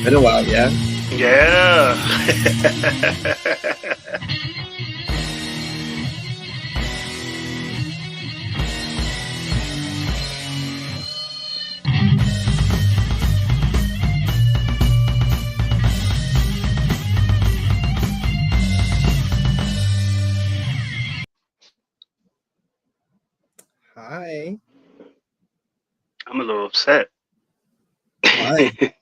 Been a while, yeah. Yeah. Hi. I'm a little upset. Why?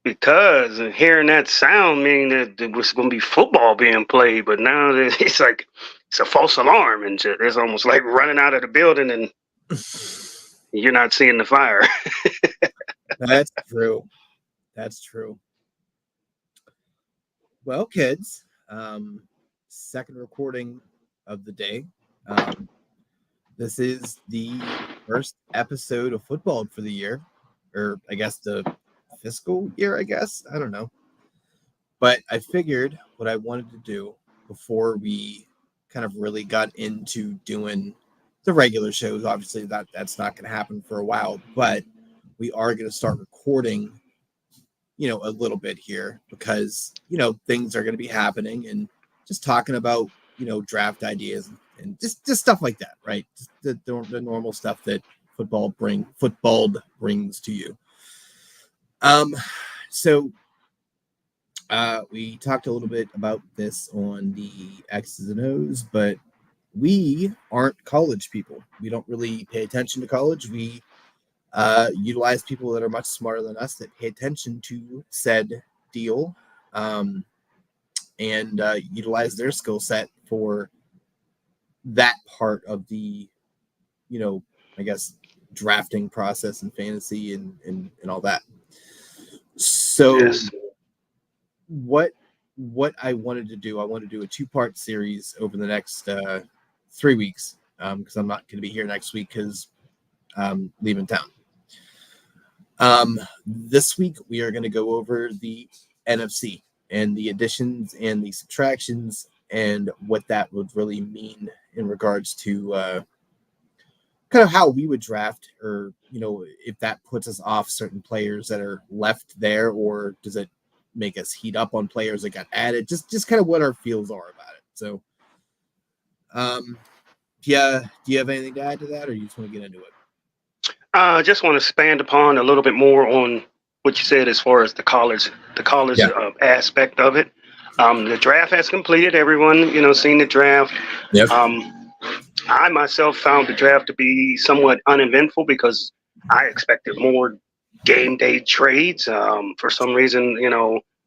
Because hearing that sound meaning that there was going to be football being played, but now it's like it's a false alarm and shit. It's almost like running out of the building and you're not seeing the fire. That's true. That's true. Well, kids, second recording of the day. This is the first episode of Football for the year, or I guess the fiscal year, I don't know. But I figured what I wanted to do before we kind of really got into doing the regular shows, obviously that's not going to happen for a while, but we are going to start recording, a little bit here because, things are going to be happening and just talking about, draft ideas and just stuff like that, right? Just the normal stuff that football brings to you. So we talked a little bit about this on the X's and O's, but we aren't college people. We don't really pay attention to college. We utilize people that are much smarter than us that pay attention to said deal and utilize their skill set for that part of the, I guess, drafting process and fantasy and all that. So Yes. what I wanted to do a 2-part series over the next 3 weeks because I'm not going to be here next week because I'm leaving town. This week we are going to go over the NFC and the additions and the subtractions and what that would really mean in regards to kind of how we would draft, or if that puts us off certain players that are left there, or does it make us heat up on players that got added? Just kind of what our feels are about it. So, yeah, do you have anything to add to that, or you just want to get into it? I just want to expand upon a little bit more on what you said as far as the college aspect of it. The draft has completed. Everyone, seen the draft. Yep. I myself found the draft to be somewhat uneventful because I expected more game day trades. For some reason,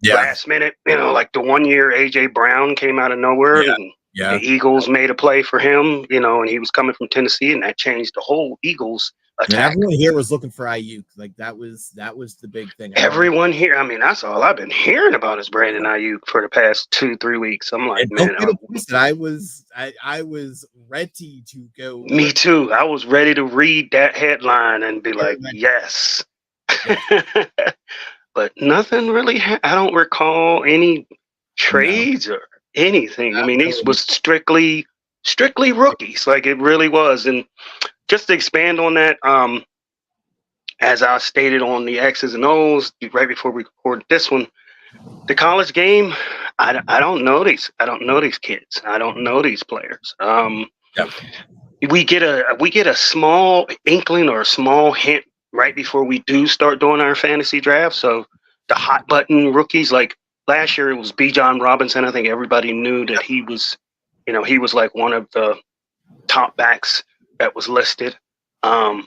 last minute, like the 1 year AJ Brown came out of nowhere and the Eagles made a play for him, and he was coming from Tennessee, and that changed the whole Eagles attack. Everyone here was looking for Ayuk. Like that was the big thing. Everyone here, I mean, that's all I've been hearing about is Brandon Ayuk for the past 2-3 weeks. I'm like, man, I was ready to go. Me too. I was ready to read that headline and be like, yes. But nothing really. I don't recall any trades or anything. I mean, these was strictly rookies. Like it really was. And just to expand on that, as I stated on the X's and O's right before we recorded this one, the college game, I don't know these. I don't know these kids. I don't know these players. We get a small inkling or a small hint right before we do start doing our fantasy draft. So the hot button rookies, like last year it was Bijan Robinson. I think everybody knew that he was like one of the top backs that was listed. Don't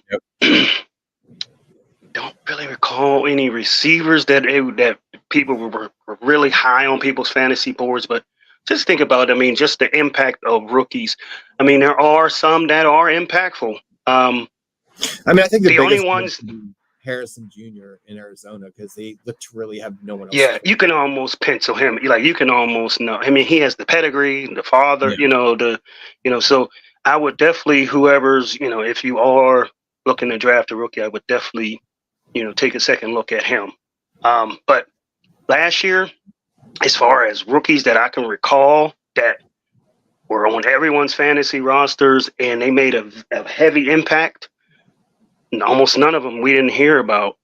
really recall any receivers that people were really high on people's fantasy boards, but just think about it. I mean, just the impact of rookies. I mean, there are some that are impactful. I think the only ones, Harrison Jr. in Arizona, because they look to really have no one else. Yeah, you can almost pencil him. Like you can almost know. I mean, he has the pedigree, the father. So I would definitely, whoever's, if you are looking to draft a rookie, I would definitely, take a second look at him. But last year, as far as rookies that I can recall that were on everyone's fantasy rosters and they made a heavy impact, almost none of them we didn't hear about.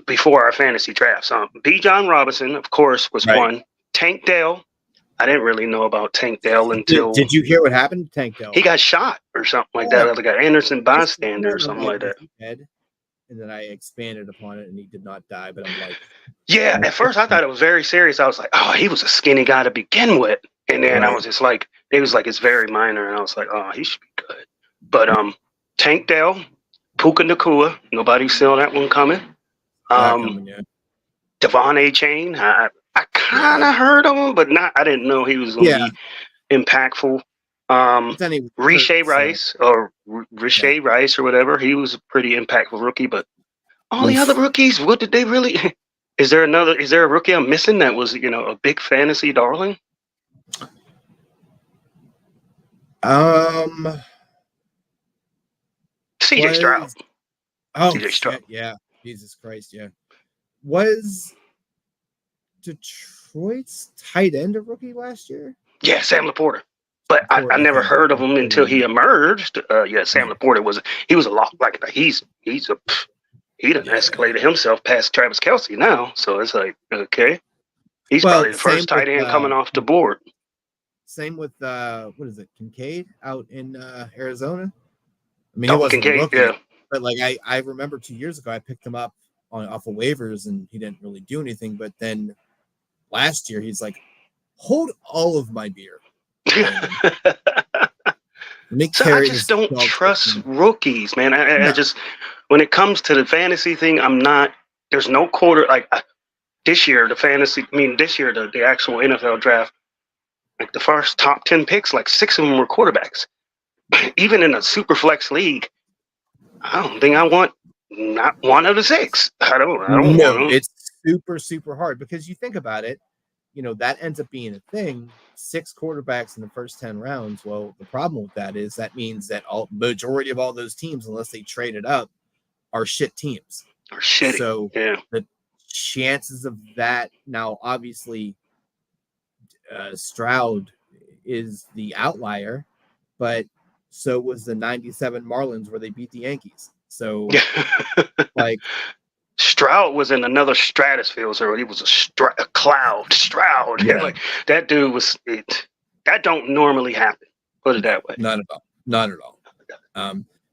before our fantasy drafts. B. John Robinson, of course, was one. Tank Dell. I didn't really know about Tank Dell until Did you hear what happened to Tank Dell? he got shot or something like that. Like an Anderson bystander or something like that. Dead, and then I expanded upon it, and he did not die. But I'm like, yeah. At first, I thought it was very serious. I was like, oh, he was a skinny guy to begin with, and then I was just like, it was like it's very minor, and I was like, oh, he should be good. But Tank Dell, Puka Nacua, nobody saw that one coming. Devon A. Chain, I kind of heard of him, but not. I didn't know he was going to be impactful. Riche Rice or Riche Rice or whatever, he was a pretty impactful rookie. But all the other rookies, what did they really? Is there a rookie I'm missing that was a big fantasy darling? CJ Stroud. Oh, CJ Stroud. Yeah. Jesus Christ. Yeah. Was Detroit's tight end a rookie last year? Yeah, Sam Laporta. But I never heard of him until he emerged. Sam Laporta was a lot like he done escalated himself past Travis Kelce now. So it's like, okay, he's probably the first tight end coming off the board. Same with what is it, Kincaid out in Arizona? I mean, he wasn't Kincaid, a rookie, but like I remember 2 years ago I picked him up off of waivers and he didn't really do anything. But then last year he's like, hold all of my beer. I just don't trust rookies, man. I just, when it comes to the fantasy thing, there's no quarter this year the actual NFL draft, like the first top 10 picks, like 6 of them were quarterbacks. Even in a super flex league, I don't think I want not one of the 6. I don't know. It's super, super hard because you think about it, that ends up being a thing. 6 quarterbacks in the first 10 rounds. Well, the problem with that is that means that majority of all those teams, unless they trade it up, are shit teams. Are shitty. So the chances of that now, obviously, Stroud is the outlier, but so was the 97 Marlins where they beat the Yankees. So like Stroud was in another stratosphere, so he was a cloud. Stroud, like that dude was it. That don't normally happen. Put it that way. Not at all.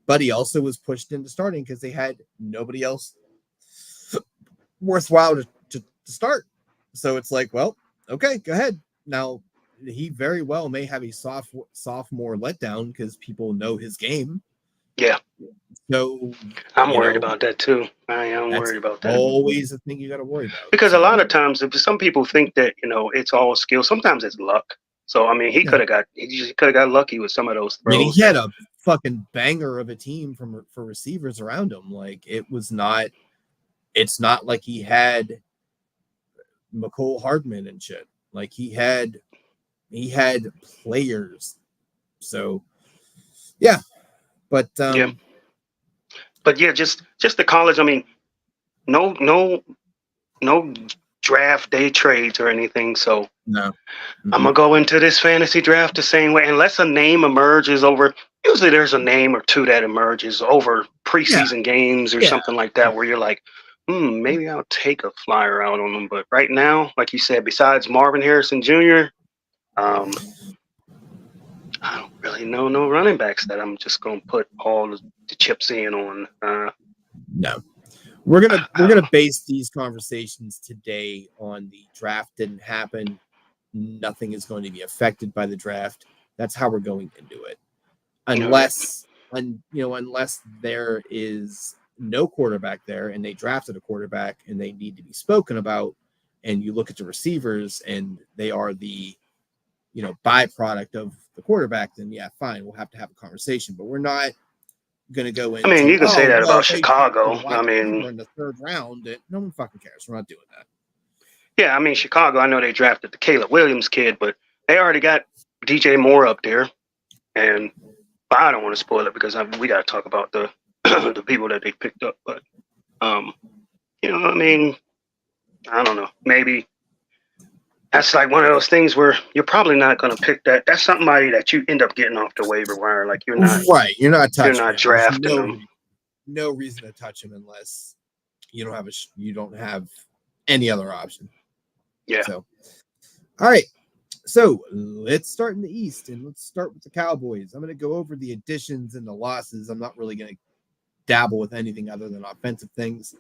But he also was pushed into starting because they had nobody else worthwhile to start. So it's like, well, okay, go ahead. Now he very well may have a sophomore letdown because people know his game. Yeah. So I'm worried about that too. I am worried about that. Always a thing you got to worry about. Because a lot of times, if some people think that it's all skill, sometimes it's luck. So I mean, he could have got lucky with some of those throws. I mean, he had a fucking banger of a team for receivers around him. Like it's not like he had McCole Hardman and shit. Like he had players. So yeah. But just the college. I mean, no draft day trades or anything. So no, I'm gonna go into this fantasy draft the same way, unless a name emerges over. Usually, there's a name or two that emerges over preseason games or something like that, where you're like, maybe I'll take a flyer out on them. But right now, like you said, besides Marvin Harrison Jr., I don't really know no running backs that I'm just gonna put all the chips in on. No, we're gonna base these conversations today on the draft didn't happen. Nothing is going to be affected by the draft. That's how we're going into it, unless there is no quarterback there and they drafted a quarterback and they need to be spoken about, and you look at the receivers and they are the byproduct of the quarterback, then fine, we'll have to have a conversation. But we're not going to go into. I mean, you can say that about Chicago. I mean, we're in the 3rd round. No one fucking cares. We're not doing that. Yeah, I mean, Chicago. I know they drafted the Caleb Williams kid, but they already got DJ Moore up there, and I don't want to spoil it because we got to talk about the the people that they picked up. But I mean, I don't know. Maybe. That's like one of those things where you're probably not going to pick that. That's somebody that you end up getting off the waiver wire. Like you're not right. You're not touching. You're not drafting them. No reason to touch him unless you don't have any other option. Yeah. So, all right. So let's start in the East, and let's start with the Cowboys. I'm going to go over the additions and the losses. I'm not really going to dabble with anything other than offensive things,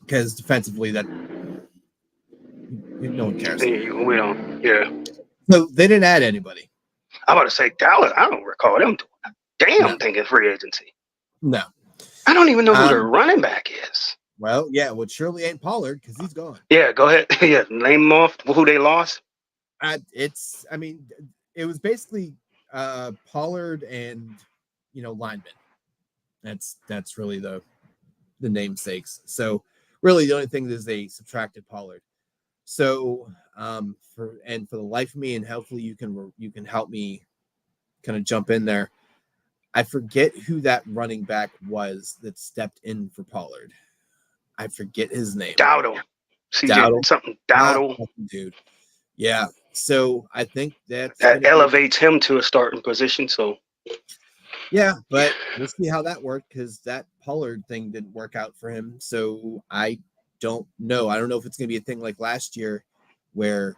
because defensively, that no one cares. We don't. Yeah. So they didn't add anybody. I'm about to say Dallas. I don't recall them doing a damn thing in free agency. No. I don't even know who their running back is. Well, yeah, well, surely ain't Pollard, because he's gone. Yeah, go ahead. Yeah, name them off. Who they lost? It was basically Pollard and linemen. That's really the namesakes. So really, the only thing is they subtracted Pollard. So for the life of me, and hopefully you can help me kind of jump in there. I forget who that running back was that stepped in for Pollard. I forget his name. Dowdle. CJ something Dowdle. Dude. Yeah. So I think that elevates him to a starting position. So yeah, but we'll see how that worked, because that Pollard thing didn't work out for him. So I don't know. I don't know if it's going to be a thing like last year, where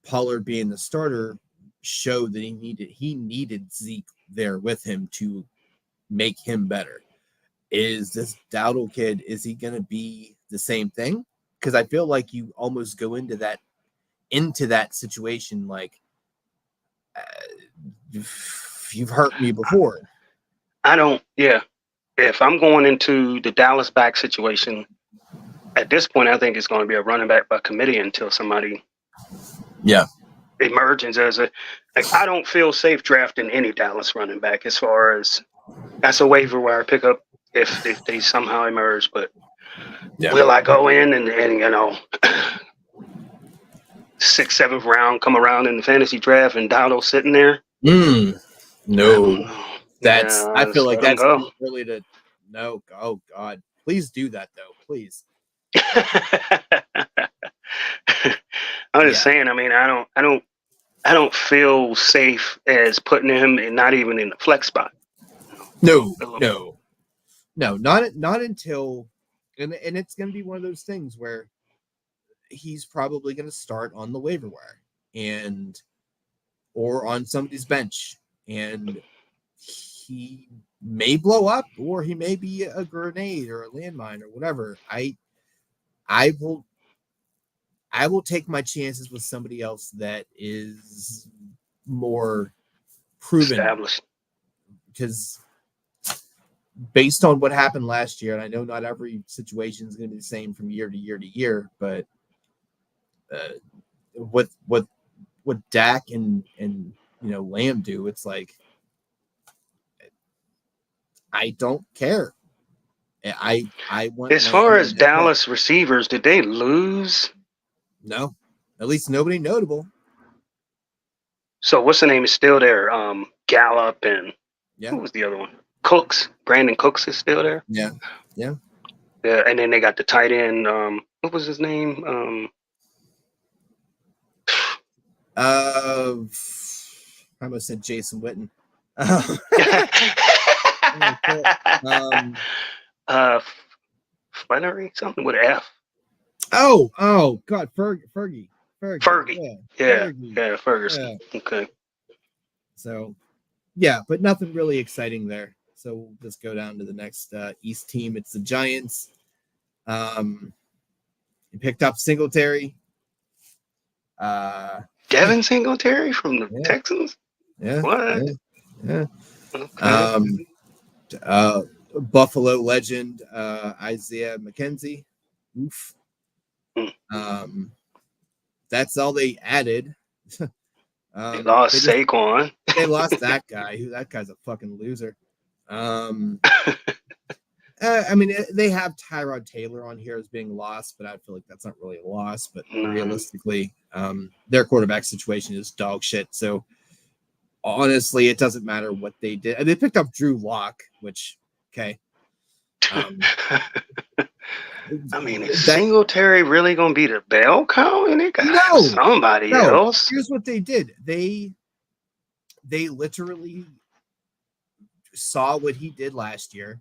Pollard being the starter showed that he needed Zeke there with him to make him better. Is this Dowdle kid, is he going to be the same thing? Because I feel like you almost go into that situation like, you've hurt me before. I don't. Yeah, if I'm going into the Dallas back situation, at this point, I think it's going to be a running back by committee until somebody emerges as a. Like, I don't feel safe drafting any Dallas running back, as far as that's a waiver wire pickup if they somehow emerge. But will I go in and 6th, 7th round come around in the fantasy draft and Dowdle sitting there? No. I feel like that's really to no. Oh God, please do that though, please. I'm just saying. I mean, I don't feel safe as putting him in, not even in the flex spot. No, not until, and it's going to be one of those things where he's probably going to start on the waiver wire or on somebody's bench, and he may blow up, or he may be a grenade or a landmine or whatever. I will take my chances with somebody else that is more proven, established, because based on what happened last year, and I know not every situation is going to be the same from year to year to year, but what Dak and Lamb do, it's like, I don't care. I want. As far as Dallas receivers, did they lose? No, at least nobody notable. So what's the name is still there? Gallup and who was the other one? Cooks. Brandon Cooks is still there. Yeah. And then they got the tight end. What was his name? I almost said Jason Witten. Flannery, something with an F. Oh God, Fergie. Yeah, Ferguson. Yeah. Okay. So, but nothing really exciting there. So we'll just go down to the next East team. It's the Giants. You picked up Singletary. Devin Singletary from the Texans? Yeah. What? Yeah. Okay. Buffalo legend Isaiah McKenzie. Oof. That's all they added. They lost Saquon. They lost that guy. That guy's a fucking loser. I mean, they have Tyrod Taylor on here as being lost, but I feel like that's not really a loss. But realistically, their quarterback situation is dog shit. So honestly, it doesn't matter what they did. They picked up Drew Lock, which okay. I mean, is Singletary really going to be the bell cow? And they got somebody else. Here's what they did. They literally saw what he did last year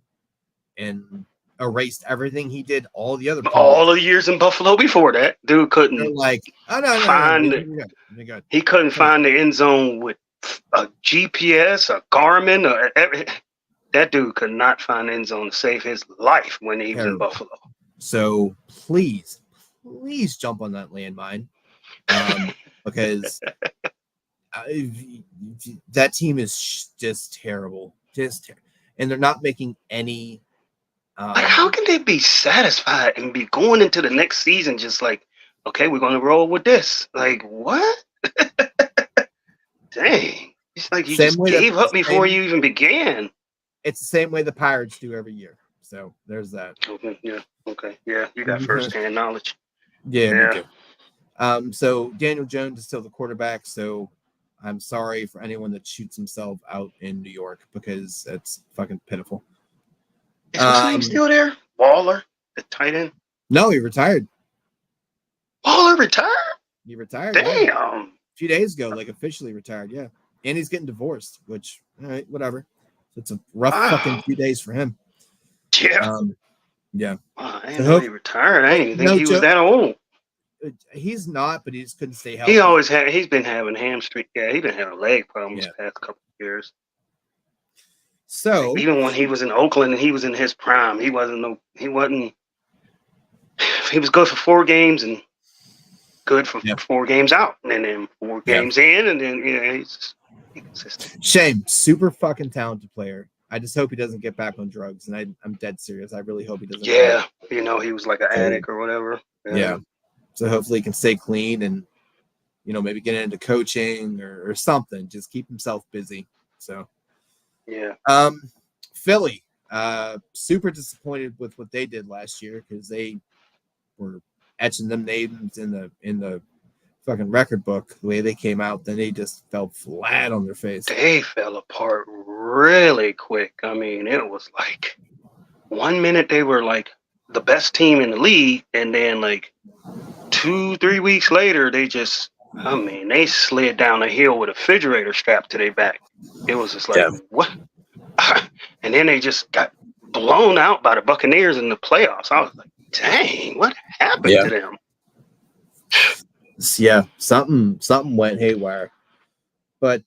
and erased everything he did all the other All previous. the years in Buffalo before that, dude They're couldn't like, oh no, find it. you're good. He couldn't find the end zone with a GPS, a Garmin, that dude could not find the end zone to save his life when he was in Buffalo. So please jump on that landmine, because that team is just terrible, and they're not making any. Like, how can they be satisfied and be going into the next season just like, okay, we're gonna roll with this? Like, what? Dang! It's like you just gave up before you even began. It's the same way the Pirates do every year. So there's that. Okay, yeah. You got firsthand knowledge. Yeah, me too. So Daniel Jones is still the quarterback. So I'm sorry for anyone that shoots himself out in New York, because that's fucking pitiful. Is his name still there? Waller, the tight end? No, he retired. Waller retired? He retired. Damn. Yeah. A few days ago, like officially retired. Yeah. And he's getting divorced, which, all right, whatever. It's a rough fucking few days for him. Yeah. Yeah. Wow, I didn't know he retired. I didn't think he was that old. He's not, but he just couldn't stay healthy. He's been having hamstring. Yeah, he's been having leg problems the past couple of years. So even when he was in Oakland and he was in his prime, he was good for 4 games and good for 4 games out, and then 4 games in, and then he's inconsistent. Shame, super fucking talented player. I just hope he doesn't get back on drugs, and I'm dead serious. I really hope he doesn't. Yeah, he was like an addict or whatever. Yeah. So hopefully he can stay clean and, maybe get into coaching or something. Just keep himself busy. So, yeah. Philly, super disappointed with what they did last year, because they were etching them names in the fucking record book the way they came out. Then they just fell flat on their face. They fell apart really quick. I mean, it was like 1 minute they were like the best team in the league, and then like 2-3 weeks later they slid down a hill with a refrigerator strapped to their back. It was just like, what? And then they just got blown out by the Buccaneers in the playoffs. I was like, dang, what happened to them? Yeah, something went haywire. But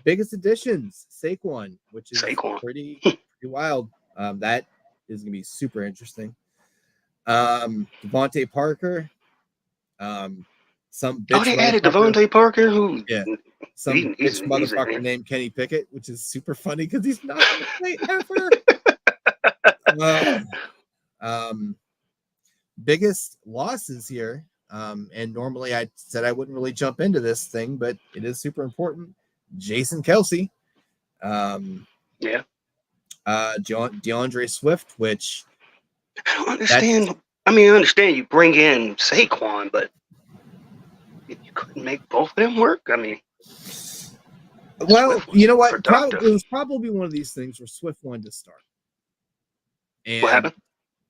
biggest additions, Saquon, which is pretty wild. That is gonna be super interesting. Devontae Parker. Some bitch they added Devontae Parker, who some bitch motherfucker named Kenny Pickett, which is super funny because he's not gonna play ever. Biggest losses here. And normally I said I wouldn't really jump into this thing, but it is super important. Jason Kelsey. DeAndre Swift, which I don't understand. I understand you bring in Saquon, but you couldn't make both of them work. I mean, well, you know what? It was probably one of these things where Swift wanted to start. And what happened?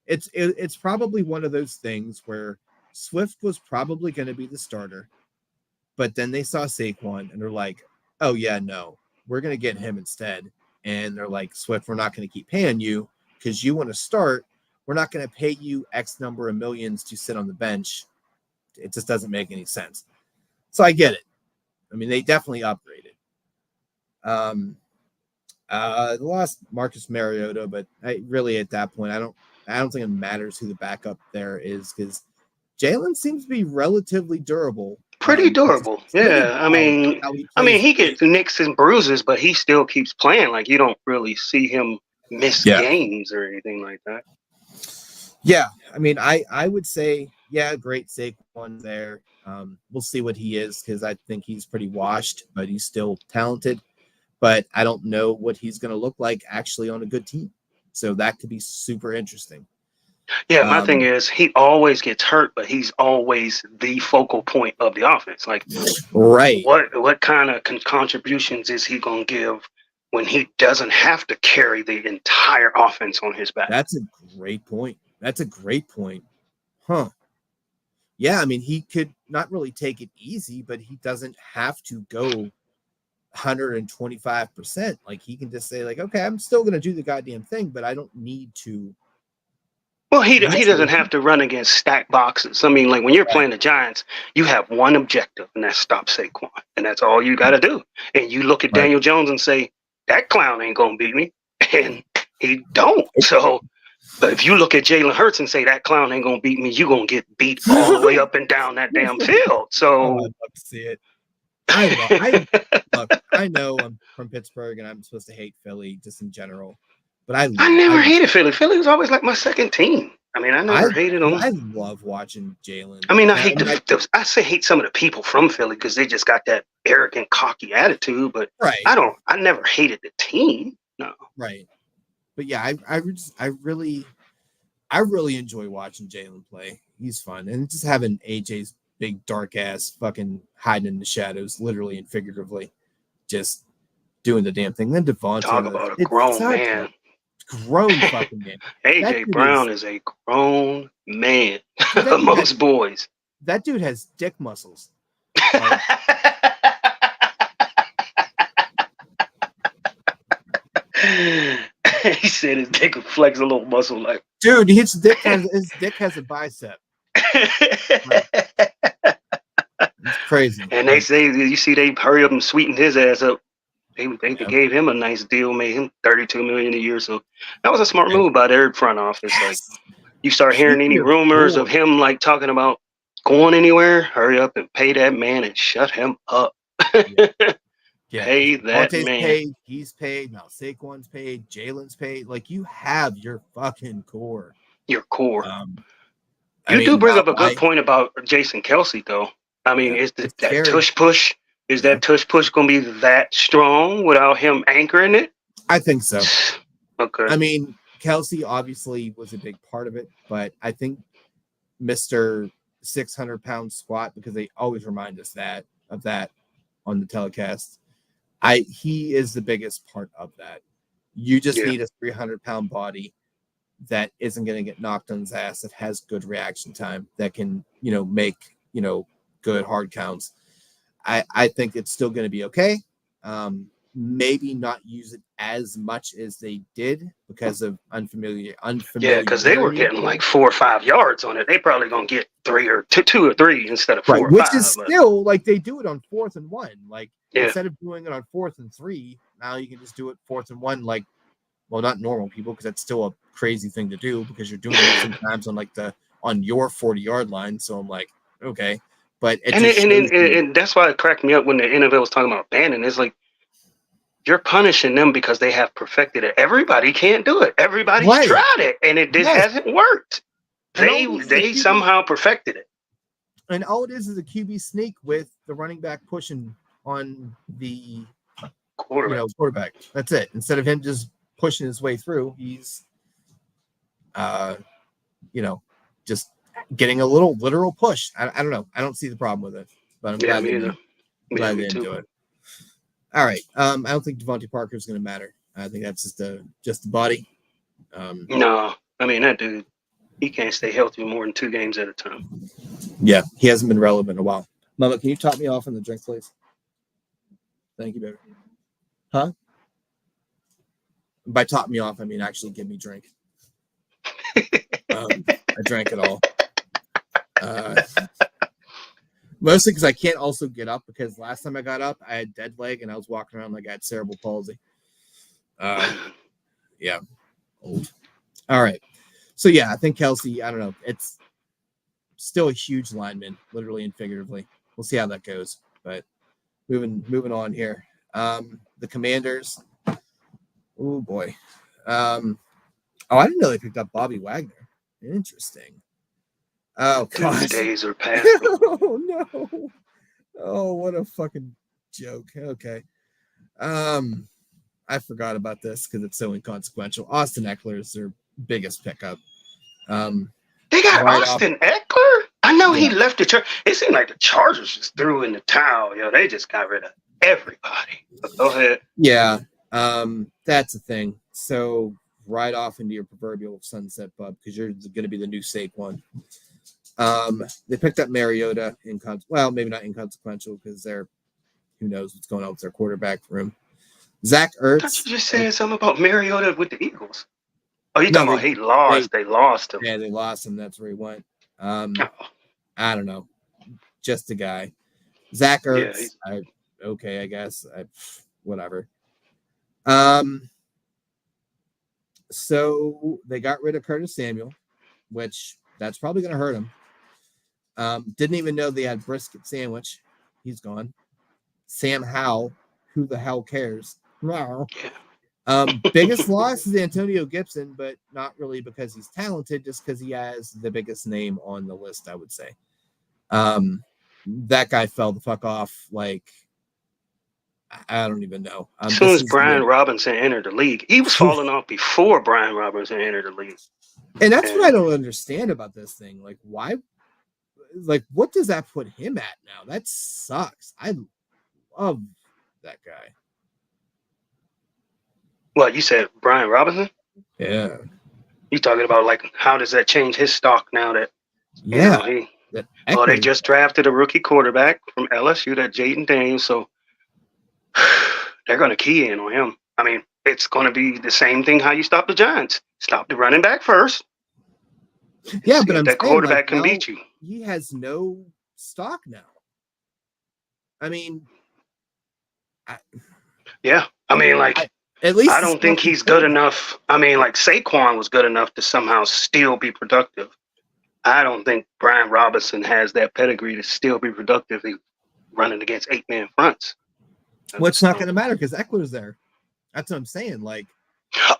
It's probably one of those things where Swift was probably going to be the starter, but then they saw Saquon and they're like, oh yeah, no, we're going to get him instead. And they're like, Swift, we're not going to keep paying you because you want to start. We're not going to pay you X number of millions to sit on the bench. It just doesn't make any sense. So I get it. I mean, they definitely upgraded. They lost Marcus Mariota, but really at that point, I don't think it matters who the backup there is, because Jalen seems to be relatively durable. Pretty durable. Yeah. I mean, he gets nicks and bruises, but he still keeps playing. Like, you don't really see him miss games or anything like that. Yeah. I mean, I would say, great Saquon there. We'll see what he is, because I think he's pretty washed, but he's still talented. But I don't know what he's going to look like actually on a good team. So that could be super interesting. Yeah, my thing is he always gets hurt, but he's always the focal point of the offense. Like, right? What kind of contributions is he going to give when he doesn't have to carry the entire offense on his back? That's a great point. Huh? Yeah, I mean, he could not really take it easy, but he doesn't have to go 125%. Like, he can just say, like, okay, I'm still going to do the goddamn thing, but I don't need to Well, he doesn't have to run against stacked boxes. I mean, like when you're playing the Giants, you have one objective, and that's stop Saquon, and that's all you got to do. And you look at Daniel Jones and say, that clown ain't gonna beat me, and he don't. So, but if you look at Jalen Hurts and say that clown ain't gonna beat me, you gonna get beat all the way up and down that damn field. So I'd love to see it. I know I'm from Pittsburgh and I'm supposed to hate Philly just in general, but I never hated Philly. Philly was always like my second team. I mean, I never hated them. I love watching Jalen. I mean, I hate I say hate some of the people from Philly because they just got that arrogant, cocky attitude. But I never hated the team. No. Right. But yeah, I really enjoy watching Jalen play. He's fun, and just having AJ's big dark ass fucking hiding in the shadows, literally and figuratively, just doing the damn thing. Then Devontae, talk about a grown man. Grown fucking man. AJ Brown is a grown man amongst boys. That dude has dick muscles. He said his dick would flex a little muscle, like dude. His dick has a bicep. It's crazy. And they say, you see, they hurry up and sweeten his ass up. They gave him a nice deal, made him $32 million a year. So that was a smart move by their front office. Like, you start hearing any rumors of him like talking about going anywhere, hurry up and pay that man and shut him up. Pay that man. Paid, he's paid. Now Saquon's paid. Jalen's paid. Like, you have your fucking core. Your core. You do bring up a good point about Jason Kelce, though. I mean, is that tush push? Is that tush push going to be that strong without him anchoring it? I think so. Okay. I mean, Kelce obviously was a big part of it, but I think Mr. 600-pound squat, because they always remind us of that on the telecast. He is the biggest part of that. You just need a 300-pound body that isn't going to get knocked on his ass, that has good reaction time, that can, make, good hard counts. I think it's still going to be okay. Maybe not use it as much as they did because of unfamiliar. Yeah, because they were getting like 4 or 5 yards on it. They probably going to get 2 or 3 instead of 4 or 5. Which is still like they do it on 4th and 1. Like instead of doing it on 4th and 3, now you can just do it 4th and 1. Like, well, not normal people, because that's still a crazy thing to do because you're doing it sometimes on your 40-yard line. So I'm like, okay. But and that's why it cracked me up when the NFL was talking about banning. It's like, you're punishing them because they have perfected it. Everybody can't do it. Everybody's tried it, and it just hasn't worked. They somehow perfected it. And all it is a QB sneak with the running back pushing on the quarterback. That's it. Instead of him just pushing his way through, he's just getting a little literal push. I don't know. I don't see the problem with it, but I'm glad they didn't do it. All right. I don't think Devontae Parker is going to matter. I think that's just the body. No, I mean, that dude, he can't stay healthy more than 2 games at a time. Yeah, he hasn't been relevant in a while. Mama, can you top me off on the drink, please? Thank you, baby. Huh? By top me off, I mean actually give me drink. I drank it all. Mostly because I can't also get up, because last time I got up, I had dead leg and I was walking around like I had cerebral palsy. Yeah, old. All right. So yeah, I think Kelce, I don't know. It's still a huge lineman, literally and figuratively. We'll see how that goes. But moving on here. The Commanders. Oh boy. I didn't know they picked up Bobby Wagner. Interesting. Oh god. Days are past. Oh no. Oh, what a fucking joke. Okay. I forgot about this because it's so inconsequential. Austin Eckler is their biggest pickup. They got Austin Eckler? I know he left the Chargers. It seemed like the Chargers just threw in the towel. They just got rid of everybody. But go ahead. Yeah. That's the thing. So right off into your proverbial sunset, bub, because you're going to be the new Saquon. They picked up Mariota maybe not inconsequential because who knows what's going on with their quarterback room. Zach Ertz. I thought you just said something about Mariota with the Eagles. Oh, you No, talking about he lost? They lost him. Yeah, they lost him. That's where he went. Oh, I don't know. Just a guy. Zach yeah. Ertz. I guess. Whatever. So they got rid of Curtis Samuel, which that's probably going to hurt him. Didn't even know they had brisket sandwich. He's gone. Sam Howell. Who the hell cares? No. Biggest loss is Antonio Gibson, but not really because he's talented, just because he has the biggest name on the list, I would say. That guy fell the fuck off. Like, I don't even know. As soon as Brian Robinson entered the league, he was falling off before Brian Robinson entered the league. And that's what I don't understand about this thing. Like, why? Like, what does that put him at now? That sucks. I love that guy. What, you said Brian Robinson? Yeah. You talking about, like, how does that change his stock now that, yeah, they just drafted a rookie quarterback from LSU, that Jaden Daniels, so they're going to key in on him. I mean, it's going to be the same thing how you stop the Giants. Stop the running back first. Yeah, but I'm that saying, quarterback can beat you. He has no stock now. I mean, I mean, like, at least I don't think he's good enough. I mean, like, Saquon was good enough to somehow still be productive. I don't think Brian Robinson has that pedigree to still be productive running against 8-man fronts. What's not going to matter because Eckler's there. That's what I'm saying. Like,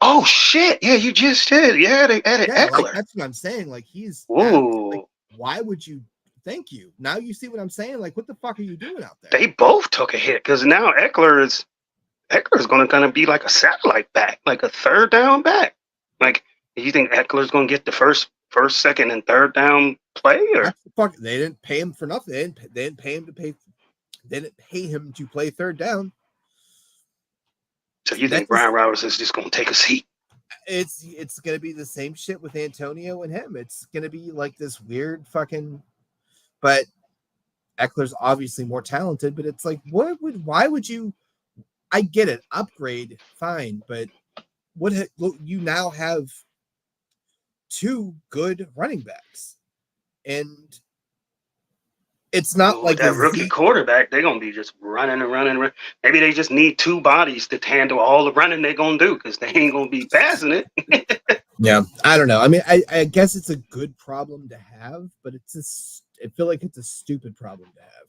oh shit! Yeah, you just did. Yeah, they added Eckler. Like, that's what I'm saying. Like, he's. Ooh. Why would you? Thank you. Now you see what I'm saying. Like, what the fuck are you doing out there? They both took a hit because now Eckler is going to kind of be like a satellite back, like a third down back. Like, do you think Eckler's going to get the first, second, and third down play? Or they didn't pay him for nothing. They didn't pay him to play. They didn't pay him to play third down. So you think Brian Robinson's just going to take a seat? It's going to be the same shit with Antonio and him. It's going to be like this weird fucking. But Eckler's obviously more talented. But it's like, why would you? I get it, upgrade, fine, but you now have two good running backs, and it's not like that rookie quarterback. They're gonna be just running and running. Maybe they just need two bodies to handle all the running they're gonna do because they ain't gonna be passing it. Yeah, I don't know. I mean, I guess it's a good problem to have, but I feel like it's a stupid problem to have.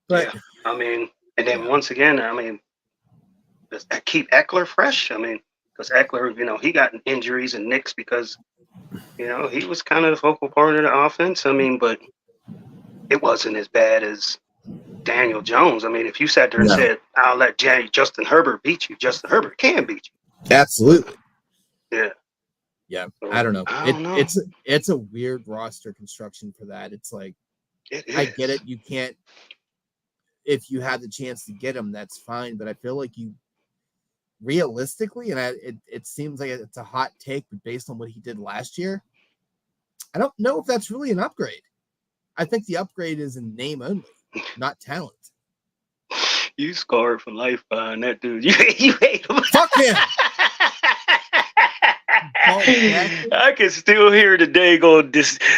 But yeah, I mean. And then once again, I mean, does that keep Eckler fresh? I mean, because Eckler, he got injuries and nicks because, he was kind of the focal part of the offense. I mean, but it wasn't as bad as Daniel Jones. I mean, if you sat there and said, I'll let Justin Herbert beat you, Justin Herbert can beat you. Absolutely. Yeah. Yeah. I don't know. It's a weird roster construction for that. It's like, I get it. You can't. If you have the chance to get him, that's fine. But I feel like you realistically, and it seems like it's a hot take, but based on what he did last year, I don't know if that's really an upgrade. I think the upgrade is in name only, not talent. You scarred for life behind that dude. You hate him. Fuck him. I can still hear the daggone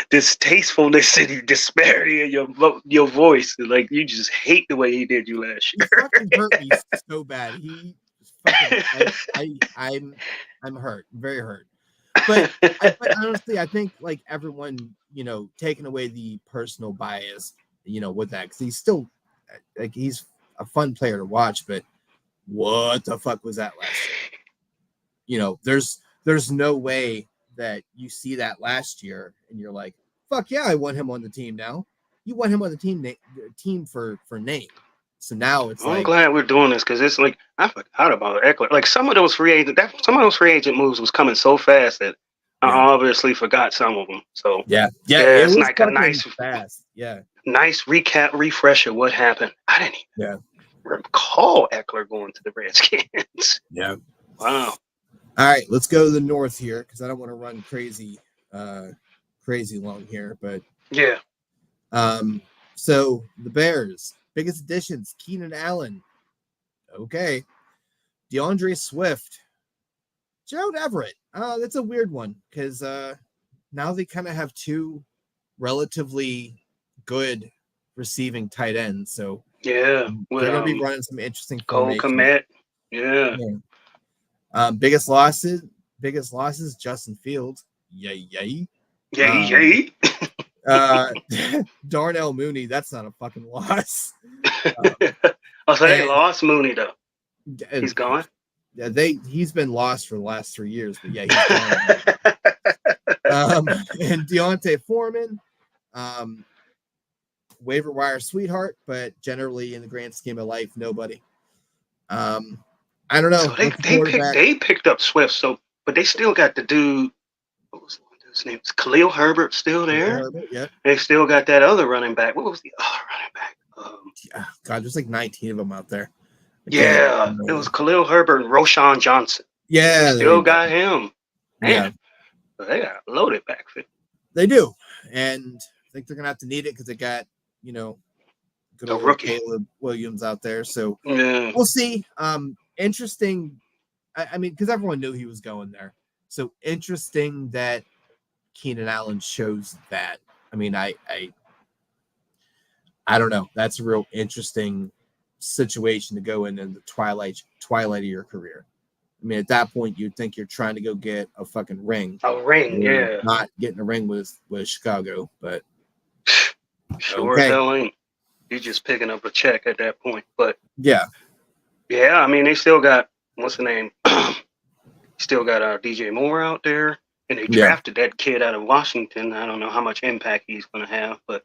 distastefulness and disparity in your voice. Like, you just hate the way he did you last year. He fucking hurt me so bad. I'm hurt, very hurt. But honestly, I think like everyone, taking away the personal bias, with that, because he's still like he's a fun player to watch. But what the fuck was that last year? There's no way that you see that last year and you're like, fuck yeah, I want him on the team now. You want him on the team for name. So now it's I'm glad we're doing this because it's like I forgot about Eckler. Like some of those free agent moves was coming so fast that I obviously forgot some of them. So it's like a nice fast. Yeah. Nice recap refresh of what happened. I didn't even recall Eckler going to the Redskins. Yeah. Wow. All right, let's go to the north here because I don't want to run crazy long here, but yeah. So the Bears, biggest additions: Keenan Allen. Okay, DeAndre Swift. Gerald Everett. That's a weird one because now they kind of have two relatively good receiving tight ends. So Yeah, they're with going to be running some interesting Cole formations. Kmet. Yeah. Biggest losses, Justin Fields. Yay. Yay. Darnell Mooney, that's not a fucking loss. Oh, so they lost Mooney though. He's gone. Yeah, he's been lost for the last 3 years, but yeah, he's gone. And Deontay Foreman, waiver wire sweetheart, but generally in the grand scheme of life, nobody. I don't know. So they picked up Swift, but they still got the dude. What was his name? Was Khalil Herbert still there? Yeah. They still got that other running back. What was the other running back? God, there's like 19 of them out there. Yeah, it was Khalil Herbert and Roshan Johnson. Yeah, they still got him. Man, yeah, so they got loaded backfield. They do, and I think they're gonna have to need it because they got good old rookie Caleb Williams out there. So yeah. We'll see. Interesting. I mean, because everyone knew he was going there. So interesting that Keenan Allen chose that. I mean, I don't know. That's a real interesting situation to go in the twilight of your career. I mean, at that point, you'd think you're trying to go get a fucking ring. A ring, yeah. Not getting a ring with Chicago, but sure as hell ain't. You're just picking up a check at that point. But yeah. I mean, they still got what's the name? Still got DJ Moore out there, and they drafted that kid out of Washington. I don't know how much impact he's going to have, but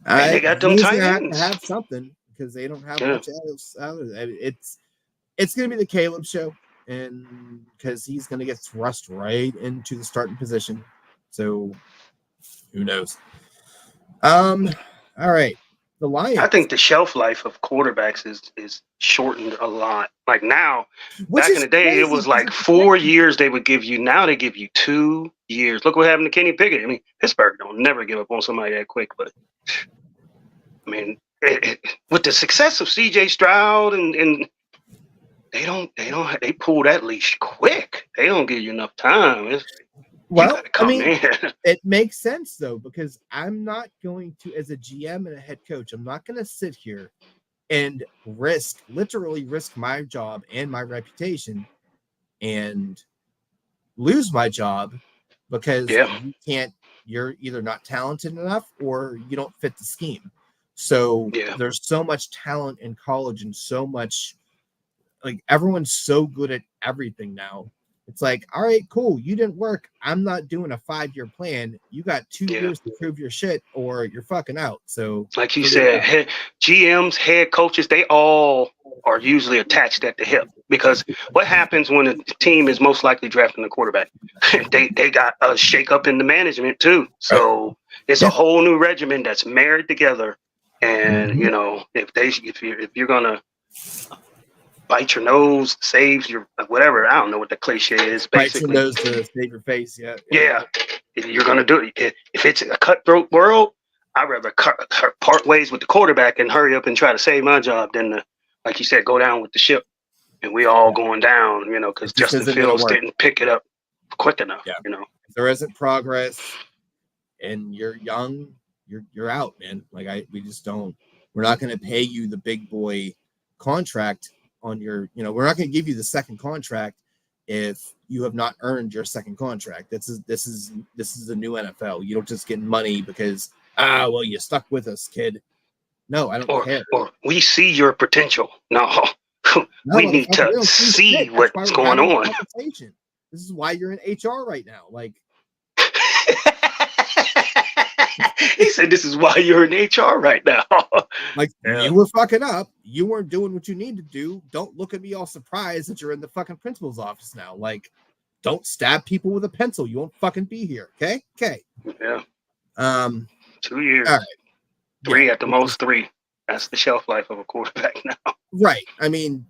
they got them tight ends. Have something because they don't have much else out of it. It's going to be the Caleb show, and because he's going to get thrust right into the starting position. So who knows? All right. The Lions. I think the shelf life of quarterbacks is shortened a lot. Like now, back in the day, it was like 4 years they would give you. Now they give you 2 years. Look what happened to Kenny Pickett. I mean, Pittsburgh don't never give up on somebody that quick. But I mean, with the success of C.J. Stroud and they pull that leash quick. They don't give you enough time. Well, I mean, it makes sense, though, because I'm not going to, as a GM and a head coach, I'm not going to sit here and literally risk my job and my reputation and lose my job because you're either not talented enough or you don't fit the scheme. So there's so much talent in college and so much, like, everyone's so good at everything now. It's like, all right, cool. You didn't work. I'm not doing a 5-year plan. You got 2 years to prove your shit or you're fucking out. So like you said, GMs, head coaches, they all are usually attached at the hip because what happens when a team is most likely drafting a quarterback? they got a shake up in the management too. So it's a whole new regimen that's married together. And if you're gonna bite your nose, saves your whatever. I don't know what the cliche is. Basically, bite your nose to save your face. Yeah. If you're gonna do it, if it's a cutthroat world, I'd rather part ways with the quarterback and hurry up and try to save my job than like you said, go down with the ship, and we all going down. Because Justin Fields didn't pick it up quick enough. Yeah. If there isn't progress, and you're young, you're out, man. Like we just don't. We're not going to pay you the big boy contract on your, we're not going to give you the second contract if you have not earned your second contract. This is the new NFL. You don't just get money because well, you stuck with us, kid. No, I don't care. Or we see your potential. No, we need to see what's going on. This is why you're in HR right now. Like he said, this is why you're in HR right now. You were fucking up. You weren't doing what you need to do. Don't look at me all surprised that you're in the fucking principal's office now. Like, don't stab people with a pencil. You won't fucking be here. Okay. Yeah. 2 years. All right. 3 at the most 3. That's the shelf life of a quarterback now. Right. I mean,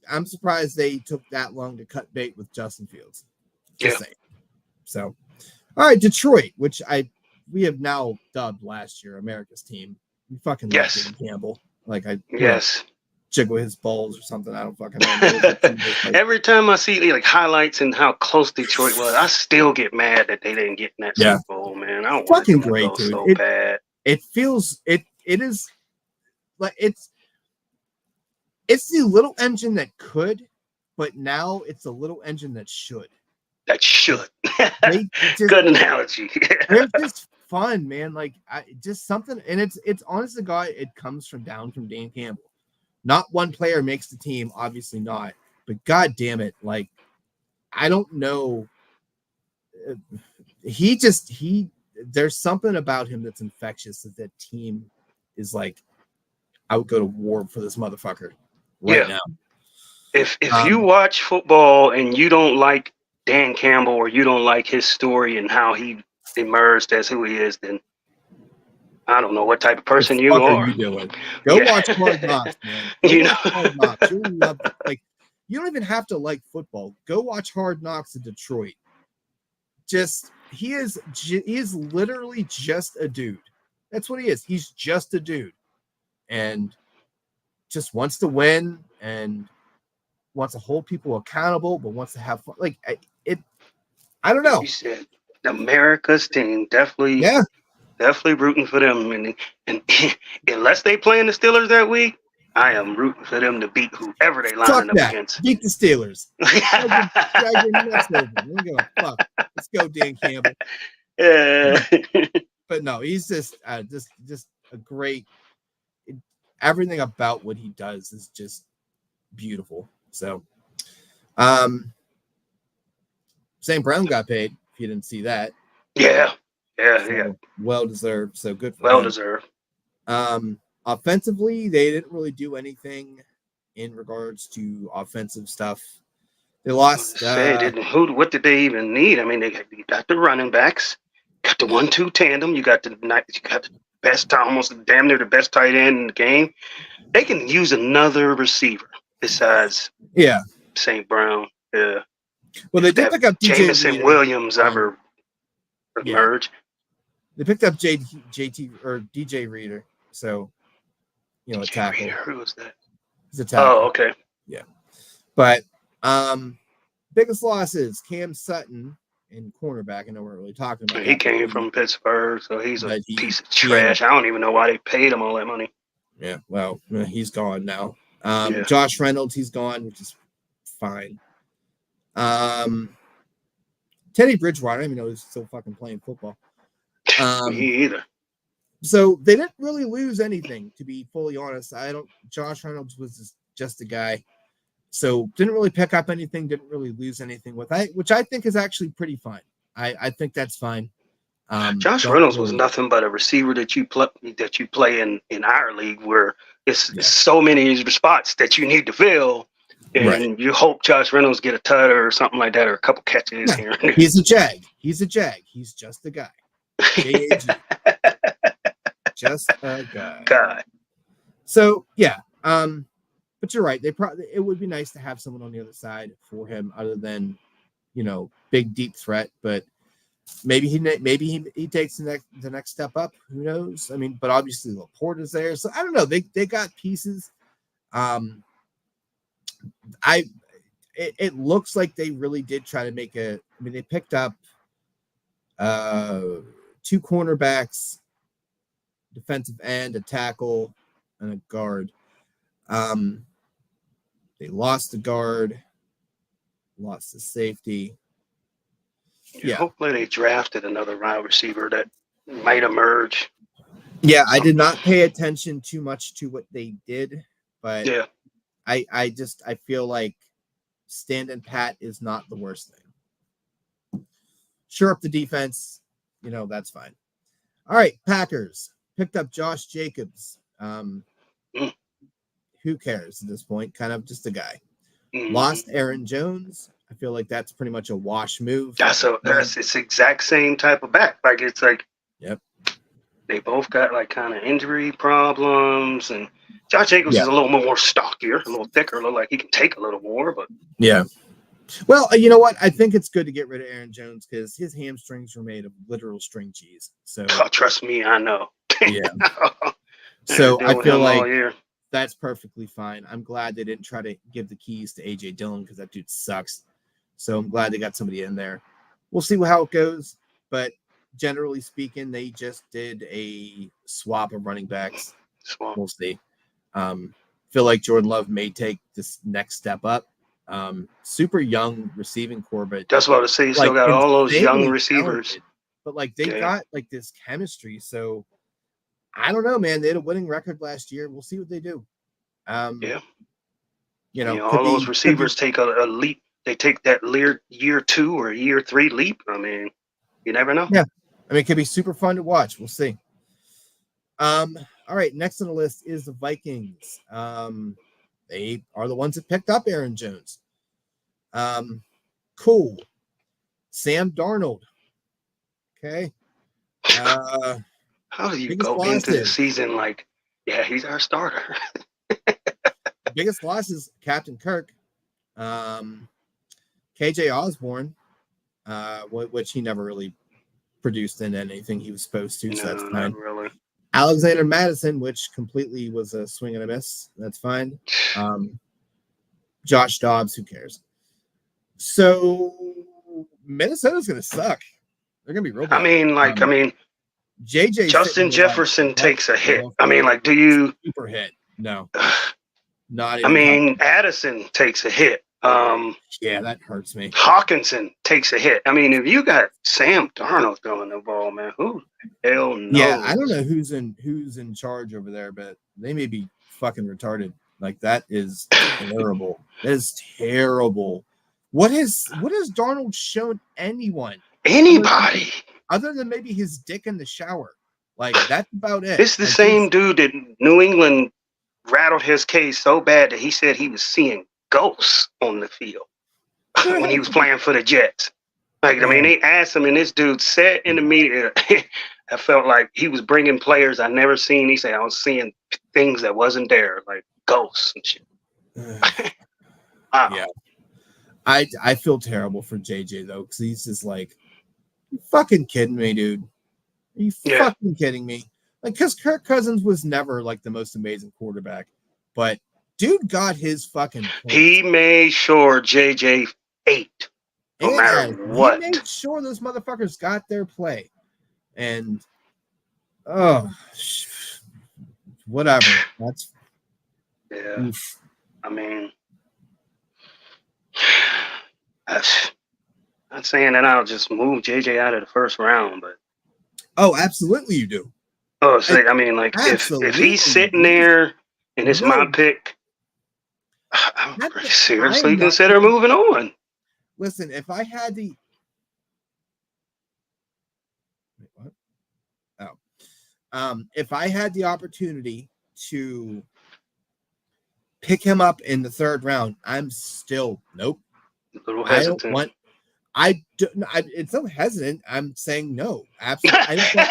I'm surprised they took that long to cut bait with Justin Fields. Just saying. So, all right, Detroit, which we have now dubbed last year America's team. We fucking love Campbell. jiggle his balls or something. I don't fucking know. Every time I see like highlights and how close Detroit was, I still get mad that they didn't get in that Super Bowl, man. I don't want fucking them great, to go dude. so bad. It feels it is like it's the little engine that could, but now it's a little engine that should. That should. Just, good analogy. They're just fun, man. Like just something, and it's honest to God, it comes from Dan Campbell. Not one player makes the team, obviously not, but God damn it, like I don't know. There's something about him that's infectious that team is like, I would go to war for this motherfucker now. If you watch football and you don't like Dan Campbell or you don't like his story and how he emerged as who he is, then I don't know what type of person you are. You doing? Go watch Hard Knocks, man. Hard Knocks. You'll love it. Like, you don't even have to like football. Go watch Hard Knocks in Detroit. He is literally just a dude. That's what he is. He's just a dude, and just wants to win and wants to hold people accountable, but wants to have fun. Like I don't know. You said America's team, definitely rooting for them. And unless they playing the Steelers that week, I am rooting for them to beat whoever they lining up against. Beat the Steelers. Let's go, Dan Campbell. But no, he's just a great. Everything about what he does is just beautiful. So, St. Brown got paid. If you didn't see that, yeah, well deserved. So good for well him. deserved. Offensively, they didn't really do anything in regards to offensive stuff. They lost. What did they even need? I mean, they got the running backs, got the 1-2 tandem. You got the best, almost damn near the best tight end in the game. They can use another receiver besides St. Brown. Yeah. Well, they did pick up Jameson Williams ever emerge. They picked up JT or DJ Reader, so a tackle. Reader, who was that? He's a tackle. Oh, okay. Yeah, but biggest loss is Cam Sutton in cornerback. I know we're really talking about. He came from Pittsburgh, so he's a piece of trash. I don't even know why they paid him all that money. Yeah, well, he's gone now. Josh Reynolds, he's gone, which is fine. Teddy Bridgewater, I don't even know he's still fucking playing football. Me either. So they didn't really lose anything, to be fully honest. Josh Reynolds was just a guy. So didn't really pick up anything, didn't really lose anything which I think is actually pretty fine. I think that's fine. Josh Reynolds was nothing but a receiver that you play in our league, where it's so many spots that you need to fill, and you hope Josh Reynolds get a tut or something like that, or a couple catches here. He's a jag. He's just a guy. Just a guy. God. So but you're right. It would be nice to have someone on the other side for him, other than big deep threat. But maybe he takes the next step up. Who knows? I mean, but obviously Laporte is there, so I don't know. They got pieces. It looks like they really did try to make they picked up 2 cornerbacks, defensive end, a tackle, and a guard. They lost the guard, lost the safety. Yeah, hopefully they drafted another wide receiver that might emerge. Yeah, I did not pay attention too much to what they did, but I feel like standing pat is not the worst thing. Shore up the defense, that's fine. All right, Packers picked up Josh Jacobs. Who cares at this point? Kind of just a guy. Lost Aaron Jones. I feel like that's pretty much a wash move. That's it's exact same type of back. Like it's like, they both got like kind of injury problems, and Josh Jacobs is a little more stockier, a little thicker, look like he can take a little more. But well, you know what? I think it's good to get rid of Aaron Jones because his hamstrings were made of literal string cheese. So trust me, I know. So I feel like That's perfectly fine. I'm glad they didn't try to give the keys to AJ Dillon because that dude sucks. So I'm glad they got somebody in there. We'll see how it goes. But generally speaking, they just did a swap of running backs. We'll see. Feel like Jordan Love may take this next step up. Super young receiving core, but that's what I say. You still got all those young receivers. Talented, but like they got like this chemistry. So I don't know, man. They had a winning record last year. We'll see what they do. You know, all those receivers take a leap. They take that year 2 or year 3 leap. I mean, you never know. Yeah, I mean, it could be super fun to watch. We'll see. All right, next on the list is the Vikings. They are the ones that picked up Aaron Jones. Cool. Sam Darnold. Okay. How do you go into the season like, yeah, he's our starter? Biggest loss is Captain Kirk. KJ Osborne, which he never really produced in anything he was supposed to, so that's fine. Not really. Alexander Madison, which completely was a swing and a miss. That's fine. Josh Dobbs, who cares? So Minnesota's going to suck. They're going to be real bad. I mean, JJ Justin Jefferson takes a hit. I mean, like, do you super hit? No, not even. I mean, Addison takes a hit. Yeah, that hurts me. Hawkinson takes a hit. I mean, if you got Sam Darnold throwing the ball, man, who the hell knows? Yeah, I don't know who's in charge over there, but they may be fucking retarded. Like, that is terrible. That is terrible. What has Darnold shown anyone? Anybody? Other than maybe his dick in the shower. Like, that's about it. It's the same dude that New England rattled his case so bad that he said he was seeing ghosts on the field when he was playing for the Jets. Like, I mean, they asked him, and this dude said in the media, I felt like he was bringing players I never seen. He said, I was seeing things that wasn't there, like ghosts and shit. Wow. Yeah. I feel terrible for JJ, though, because he's just like, you fucking kidding me, dude? Are you fucking kidding me? Like, because Kirk Cousins was never, like, the most amazing quarterback, but dude got his fucking point. He made sure JJ ate, no matter what. He made sure those motherfuckers got their play. And, whatever. That's... Yeah. Oof. I mean... Not saying that I'll just move JJ out of the first round, but absolutely you do. I mean, like if he's sitting there and it's my pick, I'm pretty seriously consider moving on. Listen, if I had the if I had the opportunity to pick him up in the third round, I'm still nope. A little hesitant. It's not hesitant. I'm saying no. Absolutely. I don't want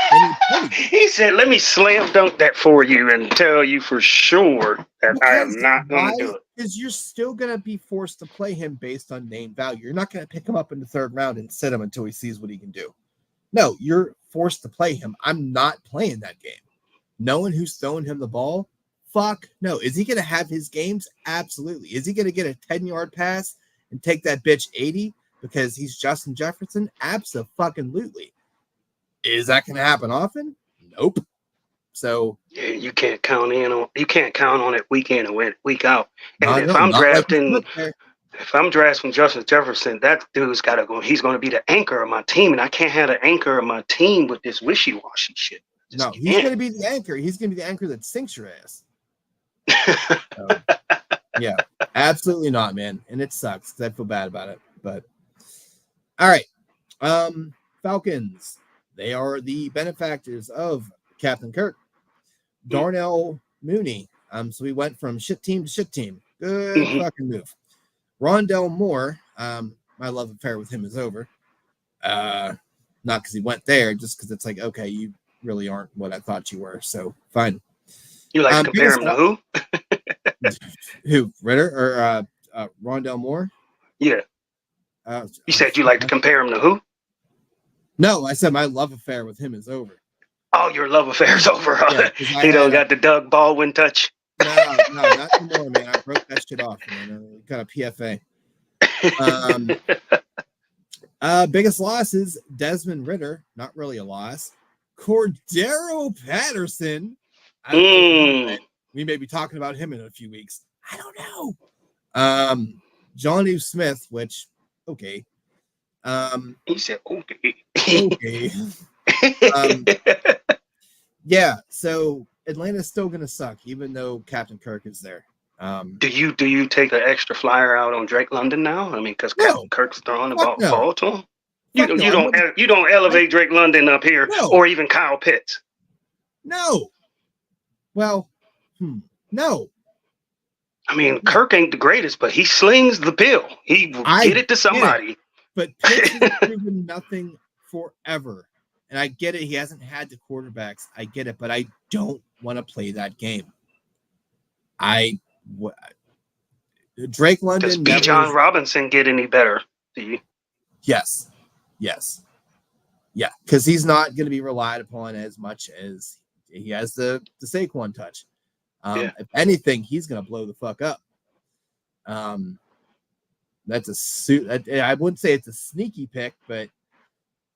any play. He said, let me slam dunk that for you and tell you for sure that I am not going to do it. Because you're still going to be forced to play him based on name value. You're not going to pick him up in the third round and sit him until he sees what he can do. No, you're forced to play him. I'm not playing that game. Knowing who's throwing him the ball, fuck no. Is he going to have his games? Absolutely. Is he going to get a 10-yard pass and take that bitch 80 because he's Justin Jefferson? Absolutely. Is that going to happen often? Nope. So yeah, you can't count on it week in and week out. And if I'm drafting Justin Jefferson, that dude's got to go. He's going to be the anchor of my team, and I can't have the anchor of my team with this wishy-washy shit. No, he's going to be the anchor. He's going to be the anchor that sinks your ass. So, yeah, absolutely not, man. And it sucks because I feel bad about it. But all right, Falcons. They are the benefactors of Captain Kirk. Darnell Mooney. So we went from shit team to shit team. Good fucking move. Rondell Moore. My love affair with him is over. Not because he went there, just because it's like, okay, you really aren't what I thought you were. So fine. You like to compare him to who? Who? Ritter or Rondell Moore? Yeah. You said you like to compare him to who? No, I said my love affair with him is over. Oh, your love affair is over. Yeah, he don't got the Doug Baldwin touch. No, not anymore, man. I broke that shit off, man. I got a PFA. Biggest loss is Desmond Ridder. Not really a loss. Cordero Patterson. I don't know where he went. We may be talking about him in a few weeks. I don't know. Johnny Smith, which okay. He said okay. Okay. Yeah, so Atlanta's still gonna suck, even though Captain Kirk is there. Do you take an extra flyer out on Drake London now? I mean, because No. Kirk's throwing the Fuck no. ball to him. Fuck You no. don't elevate Drake London up here, No. or even Kyle Pitts. No. Well, no. I mean, Kirk ain't the greatest, but he slings the pill. He will get it to somebody. But Pitts has proven nothing forever. And I get it. He hasn't had the quarterbacks. I get it. But I don't want to play that game. Drake London. Does B. John Robinson get any better? Do you? Yes. Yeah. Because he's not going to be relied upon as much as he has the Saquon touch. If anything, he's going to blow the fuck up. That's a suit. I wouldn't say it's a sneaky pick, but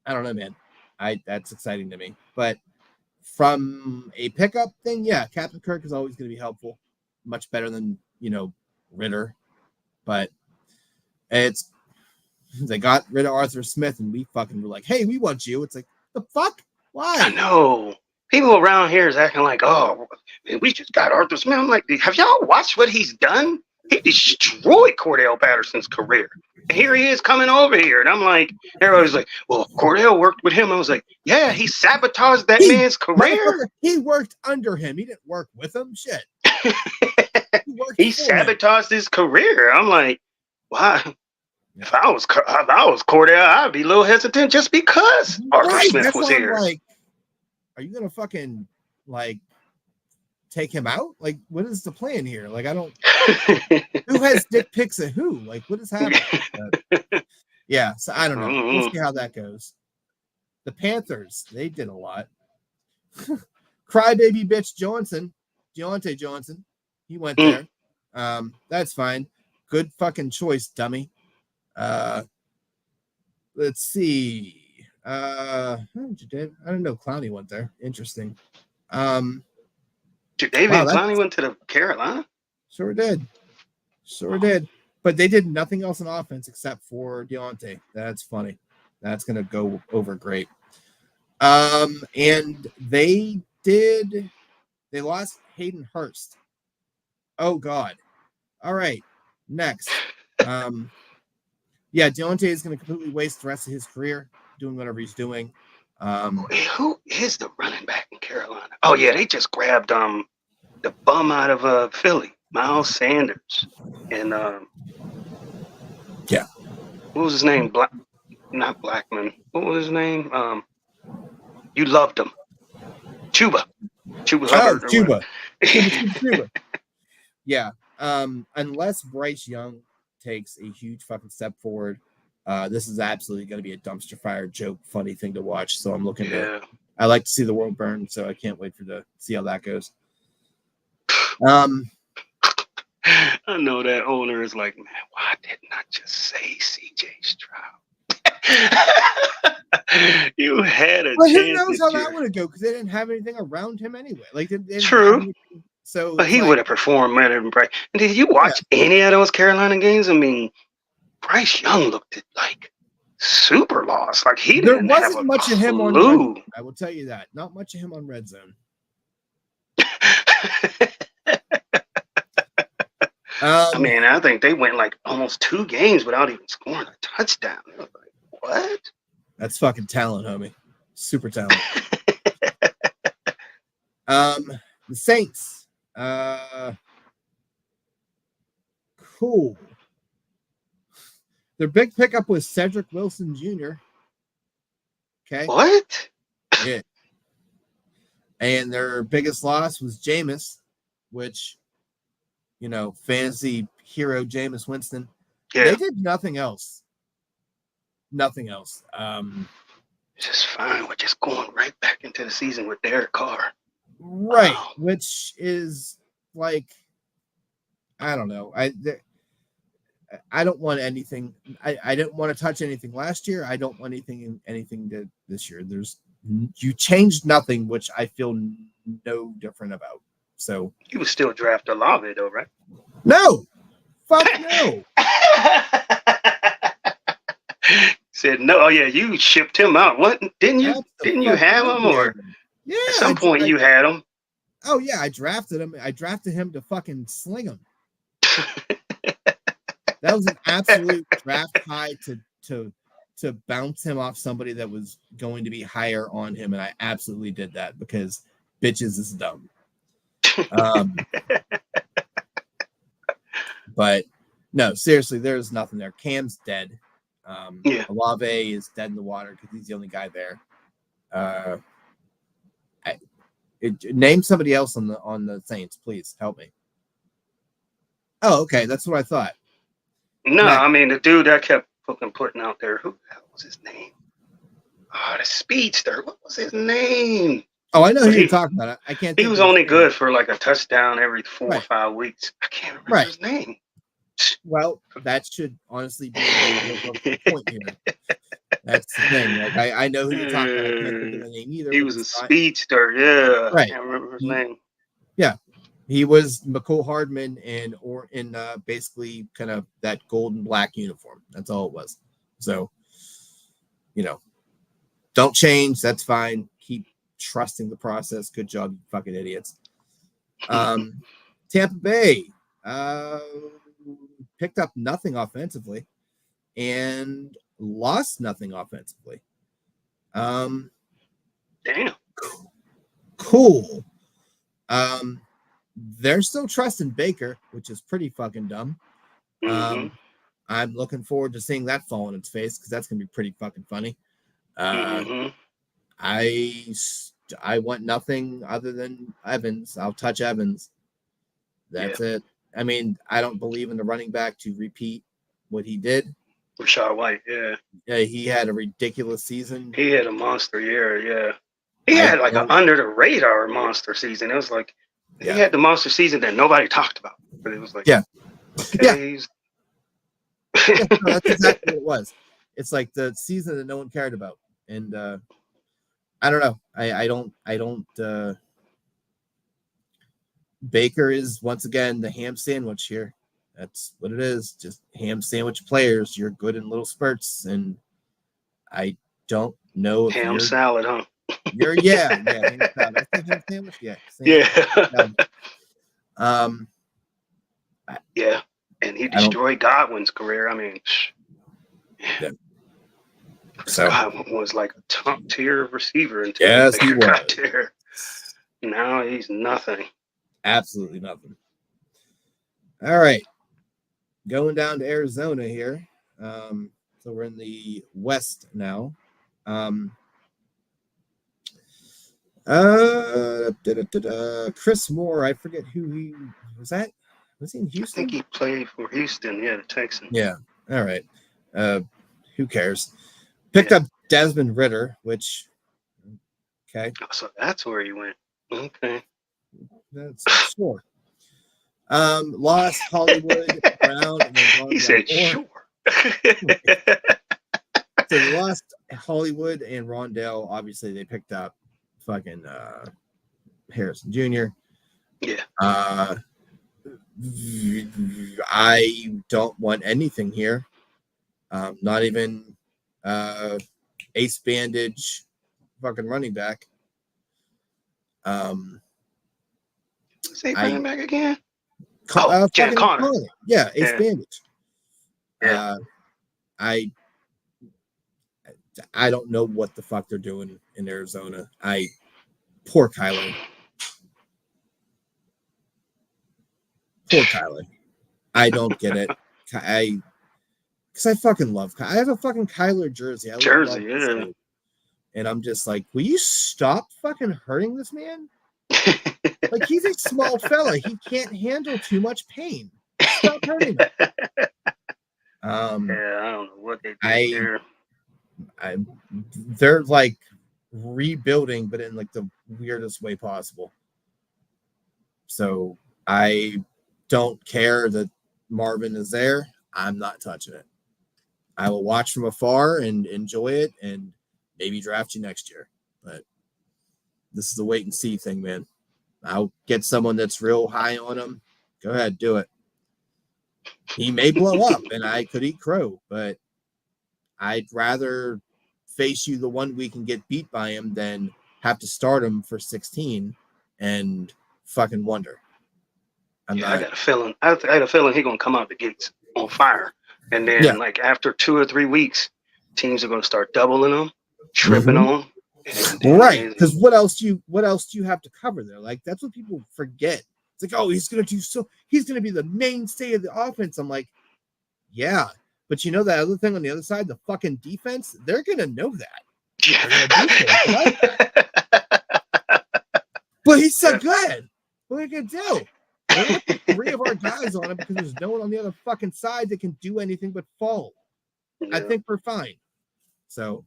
I don't know, man. That's exciting to me. But from a pickup thing, yeah, Captain Kirk is always going to be helpful. Much better than, Ridder. But they got rid of Arthur Smith and we fucking were like, hey, we want you. It's like, the fuck? Why? I know. People around here is acting like, oh, we just got Arthur Smith. I'm like, have y'all watched what he's done? He destroyed Cordell Patterson's career. And here he is coming over here. And I'm like, everybody's like, well, Cordell worked with him. I was like, yeah, he sabotaged that man's career. He worked under him. He didn't work with him. Shit. He sabotaged his career. I'm like, why? Yeah. If I was Cordell, I'd be a little hesitant just because Arthur Smith was here. Like, are you gonna fucking take him out? Like, what is the plan here? Like, I don't. Who has dick pics of who? Like, what is happening? Yeah, so I don't know. We'll see how that goes. The Panthers, they did a lot. Crybaby bitch Deontay Johnson, he went there. That's fine. Good fucking choice, dummy. Let's see. I don't know. Clowney went there. Interesting. David Clowney went to the Carolina? Sure did. But they did nothing else on offense except for Deontay. That's funny. That's gonna go over great. And they lost Hayden Hurst. Oh God. All right. Next. Yeah, Deontay is gonna completely waste the rest of his career doing whatever he's doing. Who is the running back in Carolina? Oh yeah, they just grabbed the bum out of Philly, Miles Sanders, and yeah, what was his name? Not Blackman. What was his name? You loved him, Chuba Hubbard. Chuba. Yeah. Unless Bryce Young takes a huge fucking step forward. This is absolutely going to be a dumpster fire joke, funny thing to watch. So I'm looking to. I like to see the world burn, so I can't wait to see how that goes. I know that owner is like, man, why didn't I just say C.J. Stroud? You had a chance. Who knows how that would have go? Because they didn't have anything around him anyway. Like, true. So, but he would have performed better than Bryce. And did you watch any of those Carolina games? I mean, Bryce Young looked like super lost. Like he didn't have a much of him on Red Zone. I will tell you that. Not much of him on Red Zone. I mean, I think they went like almost 2 games without even scoring a touchdown. I was like, what? That's fucking talent, homie. Super talent. The Saints. Cool. Their big pickup was Cedric Wilson Jr. Okay. What? Yeah. And their biggest loss was Jameis, which, fantasy hero Jameis Winston. Yeah. They did nothing else. Nothing else. Just fine. We're just going right back into the season with Derek Carr. Right. Wow. Which is like, I don't know. I don't want anything. I didn't want to touch anything last year. I don't want anything this year. You changed nothing, which I feel no different about. So You would still draft Olave though, right? no, fuck no. Said no. Oh yeah, you shipped him out. What didn't you? Didn't you have him, or yeah? At some point you had him. Oh yeah, I drafted him. I drafted him to fucking sling him. That was an absolute draft high to bounce him off somebody that was going to be higher on him, and I absolutely did that because bitches is dumb. But no, seriously, there's nothing there. Cam's dead. Olave is dead in the water because he's the only guy there. Name somebody else on the Saints, please help me. Oh, okay, that's what I thought. No, I mean the dude that kept fucking putting out there. Who the hell was his name? Oh, the speedster. What was his name? Oh, I know who you're talking about. I can't. He was only good for like a touchdown every 4 or 5 weeks. I can't remember his name. Well, that should honestly be the point here. That's the thing. Like I know who you're talking about. I can't think of the name either. He was a speedster. Yeah, right. I can't remember his name. Yeah, he was McCole Hardman in basically kind of that gold and black uniform. That's all it was. So, don't change. That's fine. Keep trusting the process. Good job, you fucking idiots. Tampa Bay picked up nothing offensively and lost nothing offensively. Damn. Cool. They're still trusting Baker, which is pretty fucking dumb. I'm looking forward to seeing that fall on its face because that's gonna be pretty fucking funny. I want nothing other than Evans. I'll touch Evans. That's it. I mean, I don't believe in the running back to repeat what he did. Rashad White, yeah, he had a ridiculous season. He had a monster year, yeah. He had like an under the radar monster season. It was like he had the monster season that nobody talked about, but it was like okay, that's exactly what it was. It's like the season that no one cared about, and I don't know. I don't. Baker is once again the ham sandwich here. That's what it is. Just ham sandwich players. You're good in little spurts, and I don't know if ham salad, huh? You're ham salad. That's ham sandwich. Yeah. And he destroyed Godwin's career. I mean, so Godwin was like a top tier receiver until he got there. Now he's nothing. Absolutely nothing. All right. Going down to Arizona here. So we're in the West now. Chris Moore, I forget who he was. Was he in Houston? I think he played for Houston, the Texans. Yeah. All right. Who cares? Picked up Desmond Ridder, which okay. Oh, so that's where he went. Okay. That's sure. Lost Hollywood Brown and then he said sure. So they lost Hollywood and Rondell. Obviously, they picked up fucking Harrison Jr. Yeah. I don't want anything here. Not even ace bandage fucking running back. Say running back again? Connor. Yeah, ace bandage. Yeah. I don't know what the fuck they're doing in Arizona. Poor Kyler. Poor Kyler. I don't get it. Because I fucking love Kyler. I have a fucking Kyler jersey. And I'm just like, will you stop fucking hurting this man? Like, he's a small fella. He can't handle too much pain. Stop hurting him. I don't know what they do there. They're like rebuilding, but in like the weirdest way possible. So I don't care that Marvin is there. I'm not touching it. I will watch from afar and enjoy it and maybe draft you next year. But this is a wait and see thing, man. I'll get someone that's real high on him. Go ahead, do it. He may blow up and I could eat crow, but I'd rather face you the 1 week and get beat by him than have to start him for 16 and fucking wonder. I got a feeling. I had a feeling he's gonna come out the gates on fire, and then like after 2 or 3 weeks, teams are gonna start doubling them, tripping them. Right, because what else do you have to cover there? Like that's what people forget. It's like, oh, he's gonna be the mainstay of the offense. I'm like, yeah, but you know that other thing on the other side, the fucking defense, they're gonna know that. But he's so good. What are you gonna do? We're gonna put 3 of our guys on him because there's no one on the other fucking side that can do anything but fall. I think we're fine. So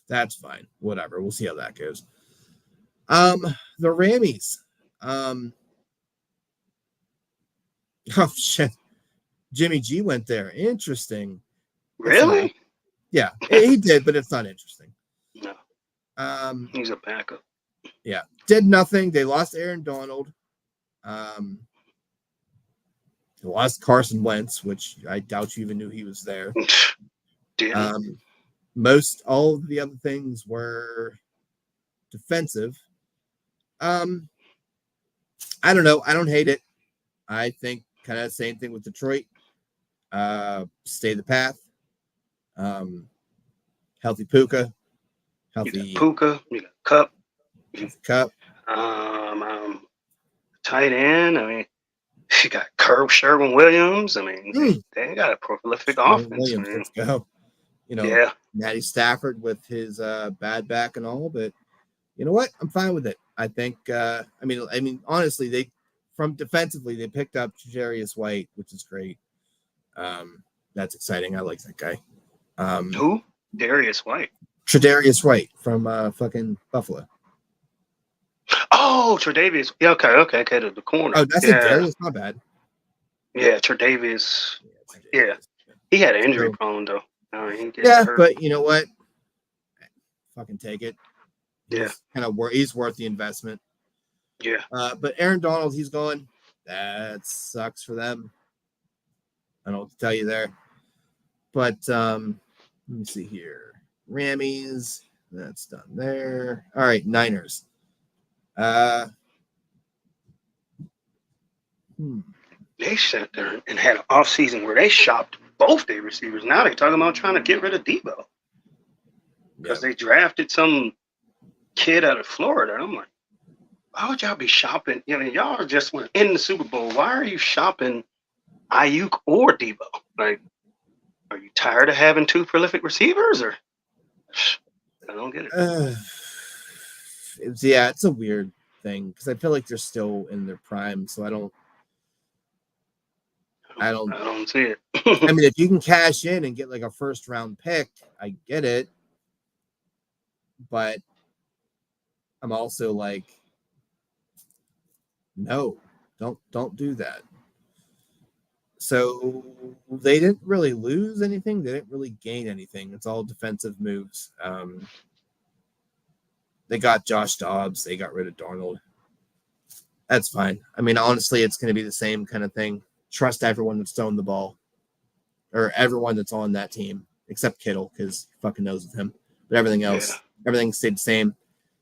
that's fine. Whatever. We'll see how that goes. The Rammies. Oh shit. Jimmy G went there. Interesting. Really? Yeah, he did, but it's not interesting. No. He's a backup. Yeah. Did nothing. They lost Aaron Donald. They lost Carson Wentz, which I doubt you even knew he was there. All of the other things were defensive. I don't know. I don't hate it. I think kind of the same thing with Detroit. Stay the path. Healthy Puka. You got Puka. You got Cup. Cup. Tight end. I mean, you got Sherwin-Williams. I mean, they got a prolific offense. Let's go. Matty Stafford with his bad back and all, but you know what? I'm fine with it. I think. I mean, honestly, they defensively they picked up Tre'Davious White, which is great. That's exciting. I like that guy. Who? Darius White. Tre'Davious White from fucking Buffalo. Oh, Tre'Davious. Yeah, okay. The corner. Oh, that's it. Darius, not bad. Yeah, Tre'Davious. Yeah, he had an injury problem though. But you know what? Fucking take it. He's worth the investment. Yeah. But Aaron Donald, he's going. That sucks for them. I don't know what to tell you there. But let me see here. Rammies, that's done there. All right, Niners. They sat there and had an offseason where they shopped both their receivers. Now they're talking about trying to get rid of Debo because they drafted some kid out of Florida. I'm like, why would y'all be shopping? Y'all just went in the Super Bowl. Why are you shopping Ayuk or Debo? Like, are you tired of having 2 prolific receivers, or I don't get it. It's a weird thing because I feel like they're still in their prime, so I don't see it. I mean, if you can cash in and get like a first round pick, I get it. But I'm also like, no, don't do that. So they didn't really lose anything. They didn't really gain anything. It's all defensive moves. They got Josh Dobbs. They got rid of Darnold. That's fine. I mean, honestly, it's going to be the same kind of thing. Trust everyone that's throwing the ball, or everyone that's on that team, except Kittle, because he fucking knows with him. But everything else, everything stayed the same.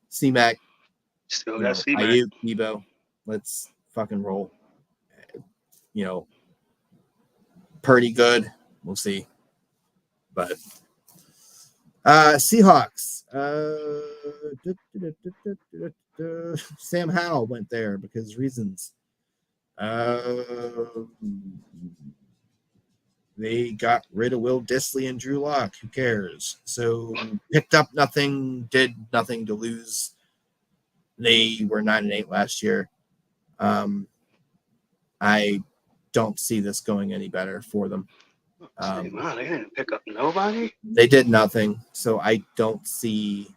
C-Mac, still got C-Mac. Ayuk, Debo. Let's fucking roll. Pretty good. We'll see. But Seahawks. Sam Howell went there because reasons. They got rid of Will Dissly and Drew Lock. Who cares? So picked up nothing, did nothing to lose. They were 9-8 last year. I don't see this going any better for them. They didn't pick up nobody. They did nothing, so I don't see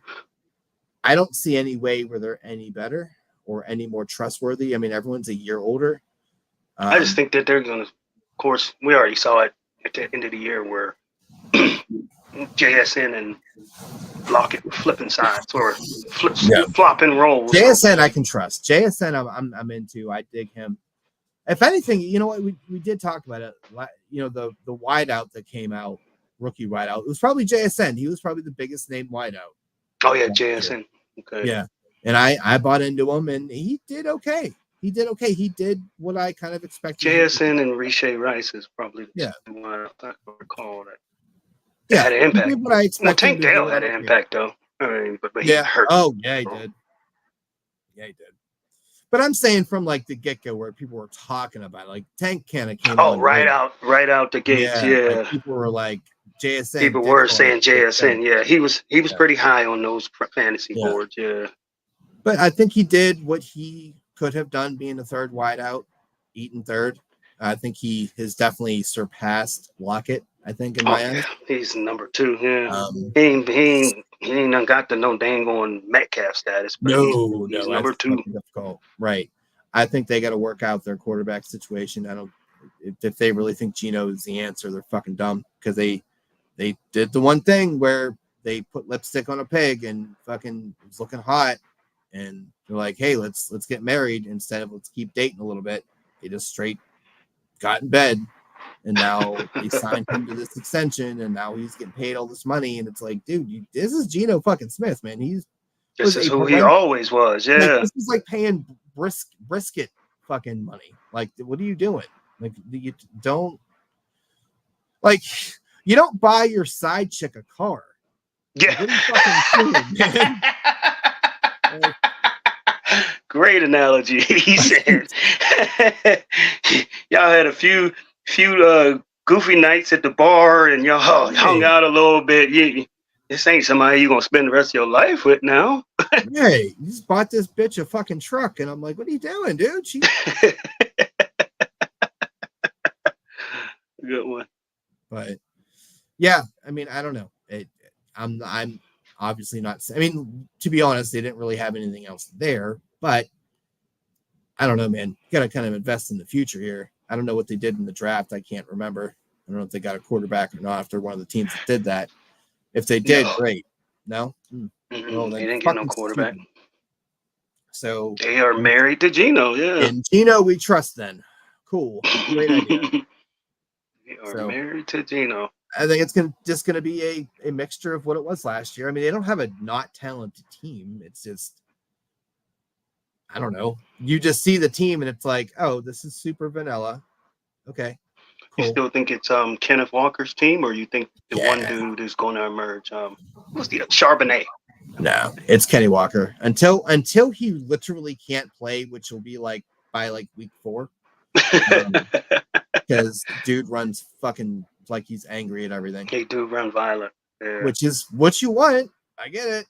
any way where they're any better or any more trustworthy. I mean, everyone's a year older, I just think that they're going to, of course, we already saw it at the end of the year where JSN and Lockett were flipping sides or flopping roles. JSN I can trust. JSN I'm into. I dig him. If anything, you know what, we did talk about it. You know, the wideout that came out, rookie wideout, it was probably JSN. He was probably the biggest name wideout. Oh yeah, JSN. Okay. Yeah, and I bought into him, and he did okay. He did what I kind of expected. JSN and Riche Rice is probably the one I recall that. Yeah, had an impact. He did what I expected. Well, Tank Dale had an impact though. I mean, but he hurt. Oh yeah, he did. Yeah, he did. But I'm saying from like the get-go where people were talking about it, like Tank kind of came. Oh, right out the gates. Yeah. Like people were like JSN. People were saying JSN. Yeah, he was pretty high on those fantasy boards. Yeah. But I think he did what he could have done, being the third wideout, Eaton third. I think he has definitely surpassed Lockett. I think in my eyes, he's number 2. Yeah, he ain't got the no dang on Metcalf status. But he's number 2. Difficult, right? I think they got to work out their quarterback situation. I don't. If they really think Geno is the answer, they're fucking dumb, because they did the one thing where they put lipstick on a pig and fucking was looking hot, and they're like, hey, let's get married instead of let's keep dating a little bit. They just straight got in bed. And now they signed him to this extension, and now he's getting paid all this money. And it's like, dude, this is Geno fucking Smith, man. This is who he always was. Yeah, like, this is like paying brisket fucking money. Like, what are you doing? Like, you don't buy your side chick a car. Yeah. What are you fucking doing, man? Great analogy. He said, y'all had a few goofy nights at the bar, and y'all hung out a little bit. This ain't somebody you're gonna spend the rest of your life with now. Hey, you just bought this bitch a fucking truck, and I'm like, what are you doing, dude? Good one. But yeah, I mean, I don't know. I'm obviously not. I mean, to be honest, they didn't really have anything else there, but I don't know, man. You got to kind of invest in the future here. I don't know what they did in the draft. I can't remember. I don't know if they got a quarterback or not after one of the teams that did that. If they did, great. No? Well, they didn't get no quarterback. Stupid. So they are married to Geno, yeah. And Geno we trust then. Cool. Great idea. They are married to Geno. I think it's just gonna be a mixture of what it was last year. I mean, they don't have a not talented team. It's just, I don't know. You just see the team and it's like, oh, this is super vanilla. Okay, cool. You still think it's Kenneth Walker's team, or you think the one dude is going to emerge? What's the Charbonnet? No, it's Kenny Walker until he literally can't play, which will be like by like week 4, because dude runs fucking like he's angry at everything. He do run violent, which is what you want. I get it.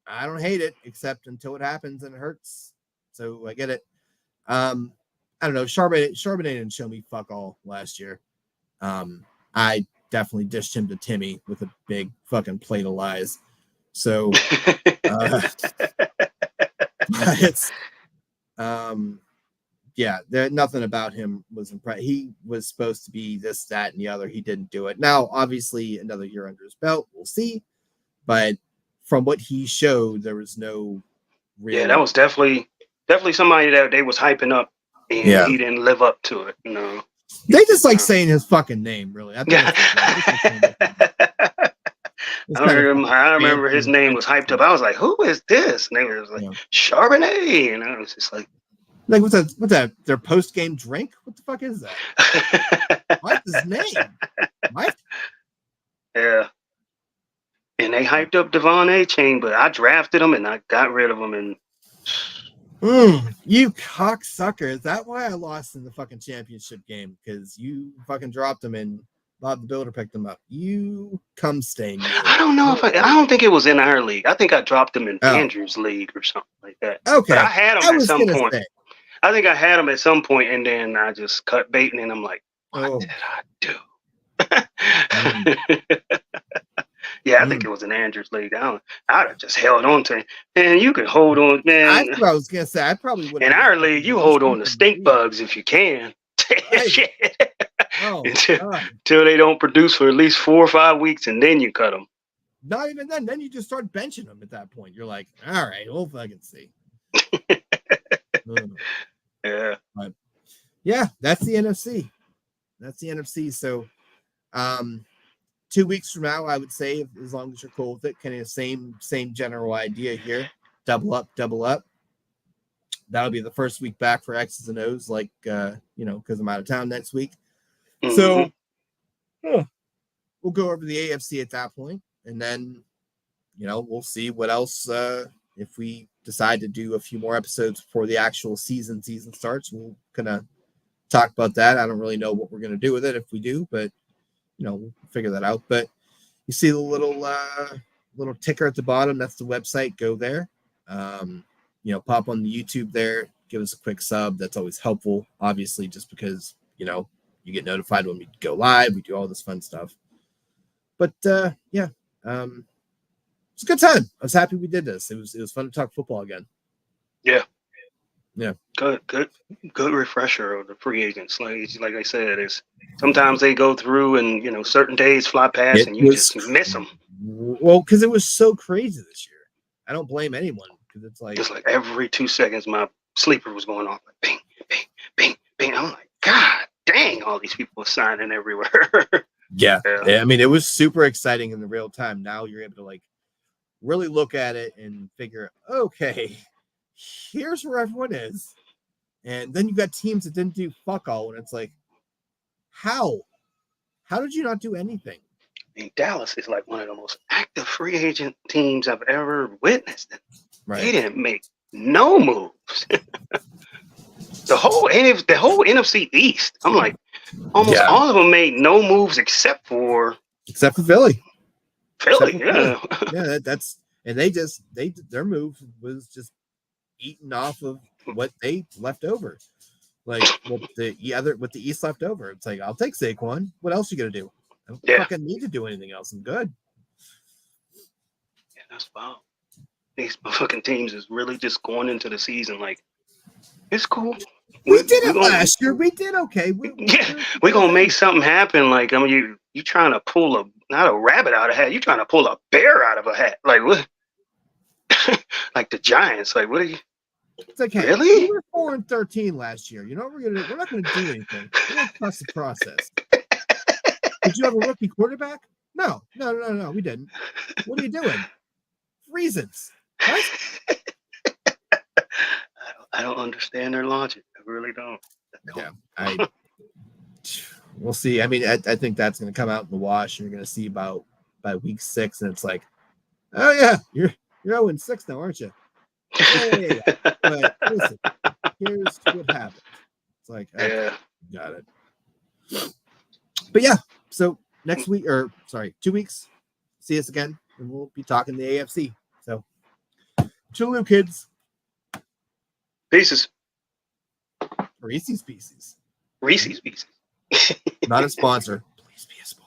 I don't hate it, except until it happens and it hurts. So I get it. I don't know. Charbonnet didn't show me fuck all last year. I definitely dished him to Timmy with a big fucking plate of lies. So it's nothing about him was impressive. He was supposed to be this, that, and the other. He didn't do it. Now, obviously, another year under his belt. We'll see. But from what he showed, there was no real. Yeah, that was definitely somebody that they was hyping up, and he didn't live up to it. No, they just like saying his fucking name. Really, I remember his name was hyped up. I was like, "Who is this?" And they were like, "Charbonnet," and I was just like, what's that? Their post game drink? What the fuck is that? What's his name? What? Yeah. And they hyped up Devon A-Chain, but I drafted him and I got rid of him. And you cocksucker! Is that why I lost in the fucking championship game? Because you fucking dropped him and Bob the Builder picked him up. You cum stain. I don't know if I don't think it was in our league. I think I dropped him in Andrew's league or something like that. Okay, but I had him at some point. I think I had him at some point, and then I just cut baiting, and I'm like, what did I do? Yeah, I think it was in Andrew's league. I'd have just held on to him. And you could hold on, man. I was gonna say I probably would. In our league, you hold on to stink bugs if you can. Right. Shit. Oh, until they don't produce for at least 4 or 5 weeks, and then you cut them. not even then. Then you just start benching them at that point. You're like, all right, we'll fucking see. Yeah. But yeah, that's the NFC. That's the NFC. So 2 weeks from now, I would say, as long as you're cool with it, kind of same general idea here. Double up. That'll be the first week back for X's and O's, like because I'm out of town next week. Mm-hmm. So we'll go over the AFC at that point, and then we'll see what else. If we decide to do a few more episodes before the actual season starts, we'll kind of talk about that. I don't really know what we're going to do with it if we do, but we'll figure that out. But you see the little ticker at the bottom, that's the website. Go there. Pop on the YouTube there, give us a quick sub. That's always helpful, obviously, just because you get notified when we go live, we do all this fun stuff. But it's a good time. I was happy we did this. It was fun to talk football again. Yeah. Good refresher of the free agents. Like I said, is sometimes they go through and certain days fly past and you just miss them. Well, because it was so crazy this year. I don't blame anyone, because it's like just like every 2 seconds my sleeper was going off, like bing, bing, bing, bing. I'm like, God dang, all these people are signing everywhere. Yeah. I mean, it was super exciting in the real time. Now you're able to really look at it and figure, okay, here's where everyone is. And then you've got teams that didn't do fuck all, and it's like, how did you not do anything? I mean, Dallas is like one of the most active free agent teams I've ever witnessed. Right. They didn't make no moves. the whole NFC East, I'm like, almost all of them made no moves except for Philly. Philly. Yeah, that's and their move was just eaten off of what they left over, like what the East left over. It's like, I'll take Saquon. What else you gonna do? I don't fucking need to do anything else. I'm good. Yeah, that's wild. These fucking teams is really just going into the season like, it's cool. We did it last year. We did okay. We're gonna make something happen. Like, I mean, you trying to pull not a rabbit out of a hat. You trying to pull a bear out of a hat. Like what? Like the Giants. Like, what are you? It's like, hey, really? We were 4-13 last year. You know what we're gonna do? We're not gonna do anything. We're gonna trust the process. Did you have a rookie quarterback? No. We didn't. What are you doing? Reasons. What? I don't understand their logic. I really don't. Yeah, we'll see. I mean, I think that's going to come out in the wash. And you're going to see by week 6, and it's like, oh yeah, you're 0-6 now, aren't you? Yeah. But listen, here's what happened. It's like, okay, got it. But yeah, so next week, 2 weeks, see us again, and we'll be talking the AFC. So, toodaloo, kids. Pieces. Reese's Pieces. Reese's Pieces. Not a sponsor. Please be a sponsor.